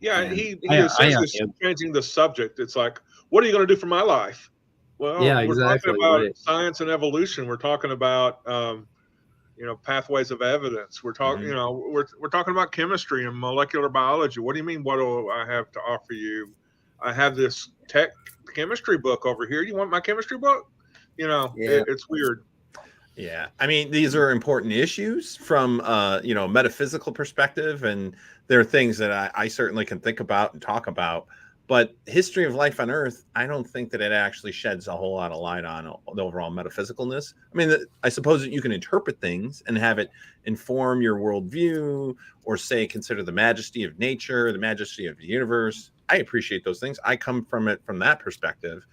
Yeah, and he essentially is changing the subject. It's like, what are you going to do for my life? Well, yeah, we're exactly, talking about right. science and evolution. We're talking about pathways of evidence. We're talking, we're talking about chemistry and molecular biology. What do you mean? What do I have to offer you? I have this chemistry book over here. You want my chemistry book? It's weird. Yeah, I mean, these are important issues from metaphysical perspective, and there are things that I certainly can think about and talk about. But history of life on Earth, I don't think that it actually sheds a whole lot of light on the overall metaphysicalness. I mean, I suppose that you can interpret things and have it inform your worldview, or say consider the majesty of nature, the majesty of the universe. I appreciate those things. I come from it from that perspective.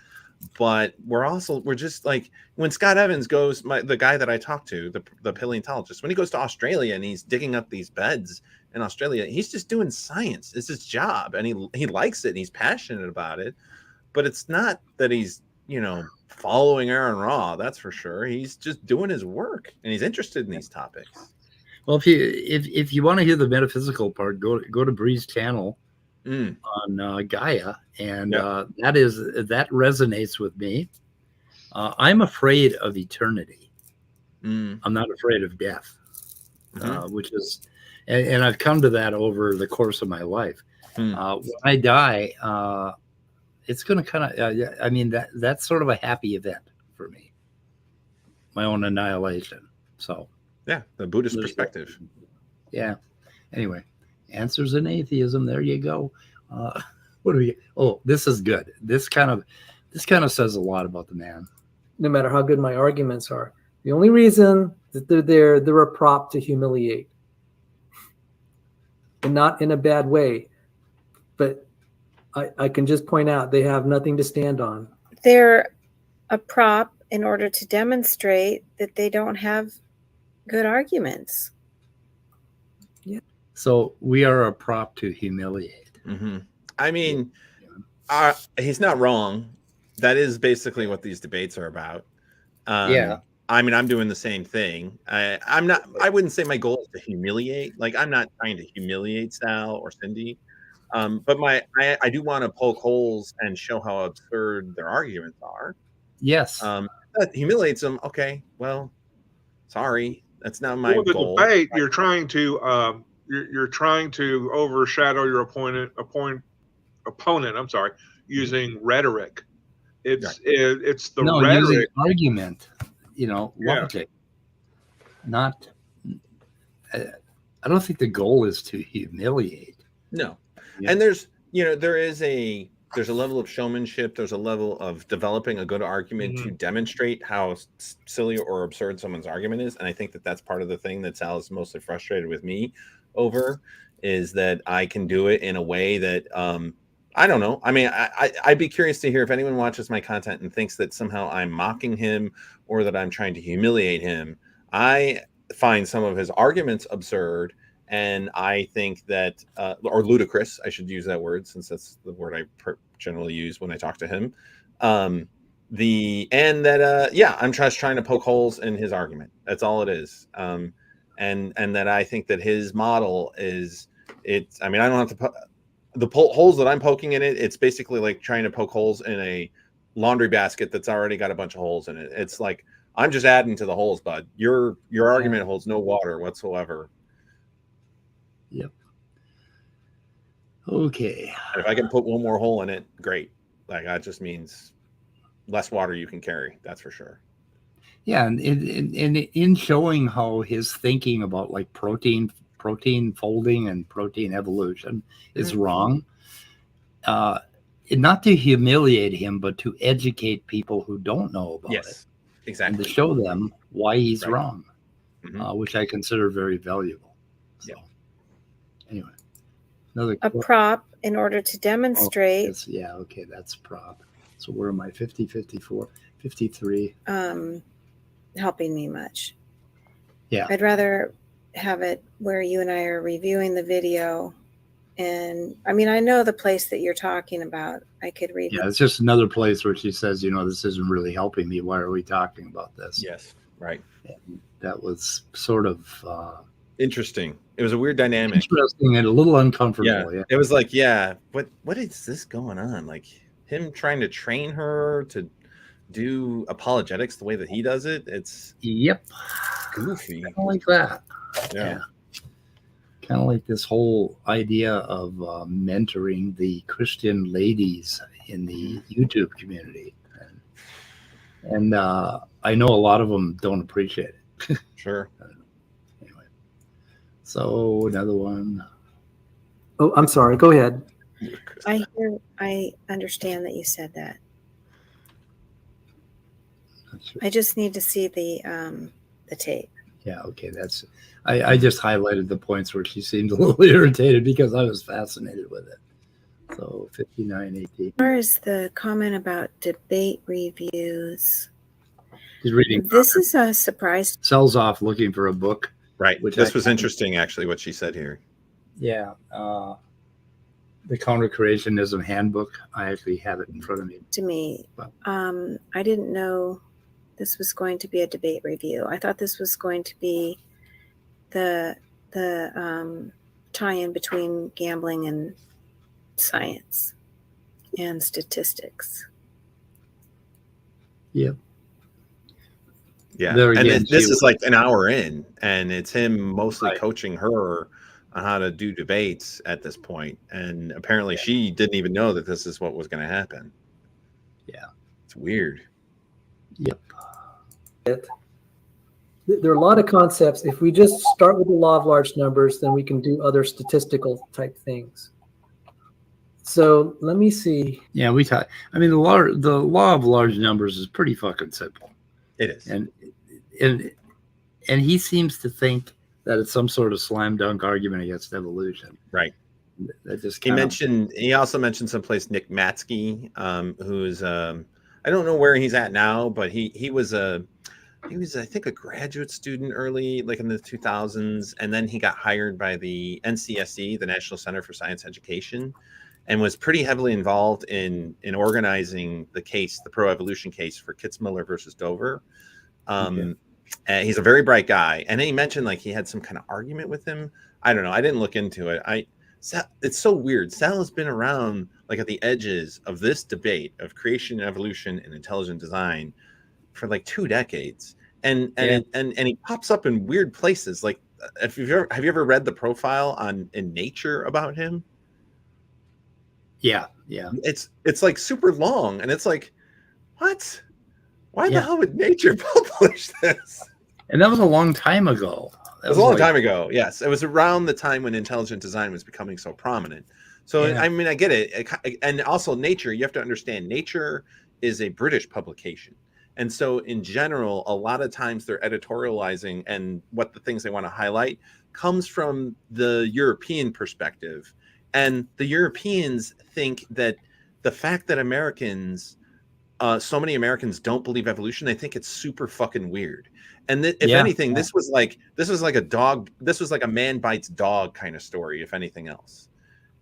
But we're just like, when Scott Evans goes, the guy that I talked to, the paleontologist, when he goes to Australia and he's digging up these beds in Australia, he's just doing science. It's his job, and he likes it and he's passionate about it. But it's not that he's following Aaron Ra, that's for sure. He's just doing his work and he's interested in these topics. Well, if you want to hear the metaphysical part, go to Bree's channel on Gaia, and that resonates with me. I'm afraid of eternity. I'm not afraid of death, which is, and I've come to that over the course of my life. When I die, it's going to kind of, I mean, that's sort of a happy event for me, my own annihilation. So yeah, the Buddhist perspective. Yeah. Anyway, answers in atheism. There you go. What do we? Oh, this is good. This kind of says a lot about the man. No matter how good my arguments are, the only reason that they're a prop to humiliate, and not in a bad way. But I can just point out they have nothing to stand on. They're a prop in order to demonstrate that they don't have good arguments. Yeah. So we are a prop to humiliate. I mean, he's not wrong. That is basically what these debates are about. Yeah. I mean, I'm doing the same thing. I wouldn't say my goal is to humiliate. Like, I'm not trying to humiliate Sal or Cindi. But I do want to poke holes and show how absurd their arguments are. Yes. That humiliates them. Okay, well, sorry, that's not my goal. The debate, you're trying to overshadow your opponent. I'm sorry, using rhetoric. It's the rhetoric, using argument. Logic. Not. I don't think the goal is to humiliate. No. Yeah. And there's a level of showmanship. There's a level of developing a good argument to demonstrate how silly or absurd someone's argument is. And I think that that's part of the thing that Sal is mostly frustrated with me over, is that I can do it in a way that, I don't know. I mean, I'd be curious to hear if anyone watches my content and thinks that somehow I'm mocking him or that I'm trying to humiliate him. I find some of his arguments absurd. And I think that, or ludicrous, I should use that word since that's the word I generally use when I talk to him. I'm just trying to poke holes in his argument. That's all it is. And that I think that his model is, I mean, I don't have to the holes that I'm poking in it. It's basically like trying to poke holes in a laundry basket that's already got a bunch of holes in it. It's like, I'm just adding to the holes, bud. Your argument holds no water whatsoever. Yep. Okay. And if I can put one more hole in it, great. Like that just means less water you can carry. That's for sure. Yeah, and in showing how his thinking about like protein folding and protein evolution is wrong, not to humiliate him, but to educate people who don't know about it. Exactly. And to show them why he's wrong, which I consider very valuable. So, anyway, a prop in order to demonstrate. Okay, that's prop. So where am I? 50, 54, 53. Helping me much. Yeah. I'd rather have it where you and I are reviewing the video. And I mean, I know the place that you're talking about. I could read. Yeah, it's just another place where she says, this isn't really helping me. Why are we talking about this? Yes, right. And that was sort of interesting. It was a weird dynamic. Interesting and a little uncomfortable. Yeah. It was like, what is this going on? Like him trying to train her to do apologetics the way that he does it. It's goofy. Kind of like that. Yeah. Kind of like this whole idea of mentoring the Christian ladies in the YouTube community. And I know a lot of them don't appreciate it. Sure. Anyway. So another one. Oh, I'm sorry. Go ahead. I understand that you said that. I just need to see the tape. Yeah, okay. I just highlighted the points where she seemed a little irritated because I was fascinated with it. So 59, 18. As far as the comment about debate reviews, he's reading. This is a surprise. Sells off looking for a book. Right. Which this was interesting, actually, what she said here. Yeah. The Counter-Creationism Handbook. I actually have it in front of me. To me, I didn't know this was going to be a debate review. I thought this was going to be the tie-in between gambling and science and statistics. Yep. Yeah. And this is like an hour in, and it's him mostly coaching her on how to do debates at this point. And apparently she didn't even know that this is what was going to happen. Yeah. It's weird. Yep. There are a lot of concepts. If we just start with the law of large numbers, then we can do other statistical type things. So let me see. Yeah, we talk. I mean, the law of large numbers is pretty fucking simple. It is. And he seems to think that it's some sort of slam dunk argument against evolution. Right. That just he also mentioned someplace Nick Matsky, who's I don't know where he's at now, but he was I think a graduate student early, like in the 2000s, and then he got hired by the NCSE, the National Center for Science Education, and was pretty heavily involved in organizing the case, the pro-evolution case for Kitzmiller versus Dover. He's a very bright guy, and then he mentioned like he had some kind of argument with him. I don't know. I didn't look into it. It's so weird. Sal has been around like at the edges of this debate of creation, evolution, and intelligent design for like 2 decades, and he pops up in weird places. Like, have you ever read the profile in Nature about him? Yeah. It's like super long, and it's like, what? Why the hell would Nature publish this? And that was a long time ago. It was a long time ago. Yes, it was around the time when intelligent design was becoming so prominent. So I mean, I get it. And also Nature, you have to understand, Nature is a British publication. And so in general, a lot of times they're editorializing, and what the things they want to highlight comes from the European perspective. And the Europeans think that the fact that Americans, so many Americans don't believe evolution, they think it's super fucking weird. And if anything, this was like a man bites dog kind of story, if anything else.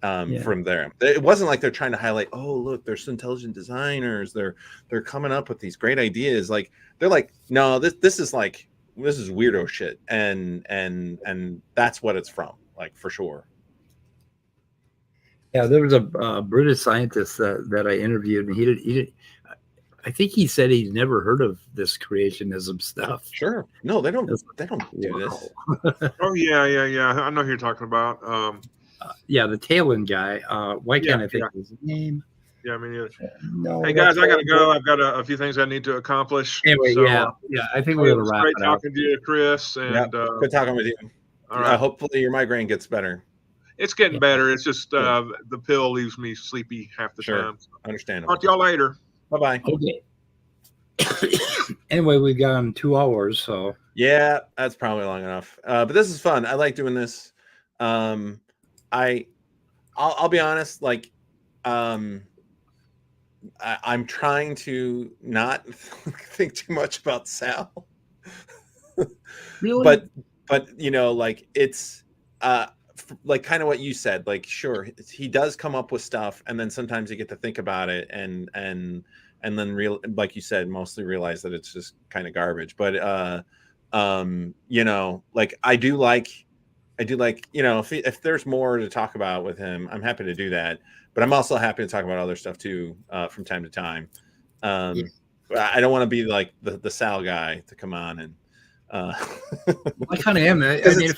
From there, it wasn't like they're trying to highlight, oh look, there's intelligent designers, they're coming up with these great ideas. Like they're like, no, this is weirdo shit, and that's what it's from, like, for sure. Yeah, there was a British scientist that I interviewed, and I think he said he's never heard of this creationism stuff. Sure. No, they don't do this. Oh yeah. I know who you're talking about. Yeah, the Talon guy. Why can't I think of his name? Yeah, I mean, No. hey guys, I gotta go. I've got a few things I need to accomplish. Anyway, so, yeah. I think we're gonna wrap great it up. talking to you, Chris. And good talking with you. All right. Hopefully your migraine gets better. It's getting better. It's just the pill leaves me sleepy half the time. So. Understandable. Talk to y'all later. Bye-bye. Okay. Anyway, we've gone 2 hours, so yeah, that's probably long enough. But this is fun. I like doing this. I'll be honest, like I'm trying to not think too much about Sal. really, but you know, like it's like kind of what you said. Like, sure, he does come up with stuff, and then sometimes you get to think about it, and then like you said, mostly realize that it's just kind of garbage. But you know, like I do like, you know, if there's more to talk about with him, I'm happy to do that. But I'm also happy to talk about other stuff too, from time to time. I don't want to be like the Sal guy to come on and. Well, I kind of am. I mean,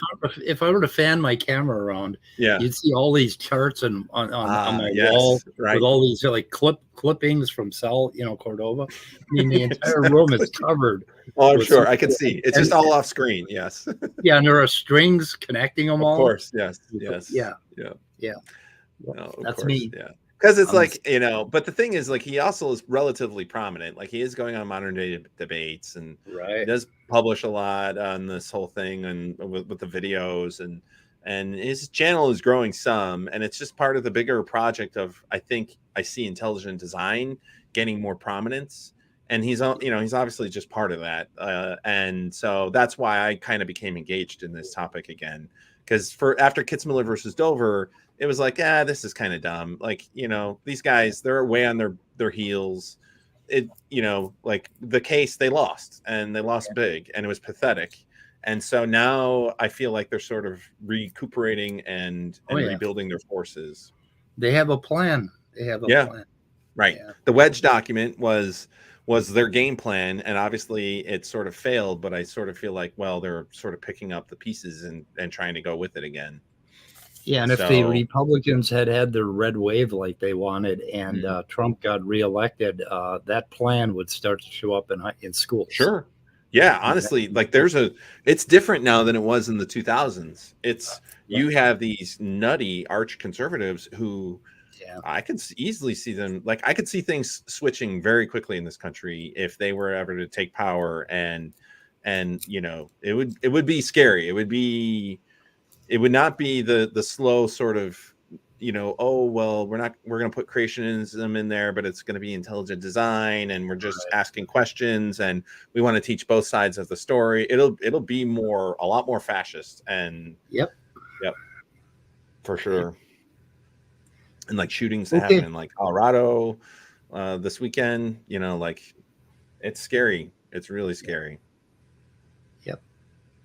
if I were to fan my camera around, you'd see all these charts on my wall with all these like clippings from Sal, you know, Cordova. I mean, the entire room is covered. Oh, I'm sure. I can see. It's just all off screen. Yes. Yeah, and there are strings connecting them all. Of course. Yes. Yeah. No, that's me. Yeah. Because it's like, you know, but the thing is, like, he also is relatively prominent. Like, he is going on modern day debates, and he does publish a lot on this whole thing, and with the videos, and his channel is growing some, and it's just part of the bigger project of, I think I see intelligent design getting more prominence, and he's obviously just part of that, and so that's why I kind of became engaged in this topic again, because after Kitzmiller versus Dover, it was like, this is kind of dumb. Like, you know, these guys, they're way on their heels. It, you know, like the case, they lost, and they lost big, and it was pathetic. And so now I feel like they're sort of recuperating and rebuilding their forces. They have a plan. Plan. Right. Yeah. The Wedge document was their game plan, and obviously it sort of failed, but I sort of feel like, well, they're sort of picking up the pieces and trying to go with it again. Yeah, and if the Republicans had their red wave like they wanted, and Trump got reelected, that plan would start to show up in schools. Sure. Yeah, honestly, like it's different now than it was in the 2000s. You have these nutty arch conservatives who I could easily see them, like I could see things switching very quickly in this country if they were ever to take power, and you know, it would be scary. It would not be the slow sort of, you know, oh, well, we're going to put creationism in there, but it's going to be intelligent design, and we're just asking questions, and we want to teach both sides of the story. It'll be a lot more fascist, and yep, for sure. And like shootings that happen in like Colorado this weekend, you know, like it's scary. It's really scary. Yep.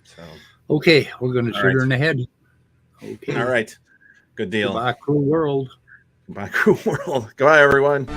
So okay, we're going to shoot her in the head. Okay. All right. Good deal. Goodbye, cruel world. Goodbye, cruel world. Goodbye, everyone.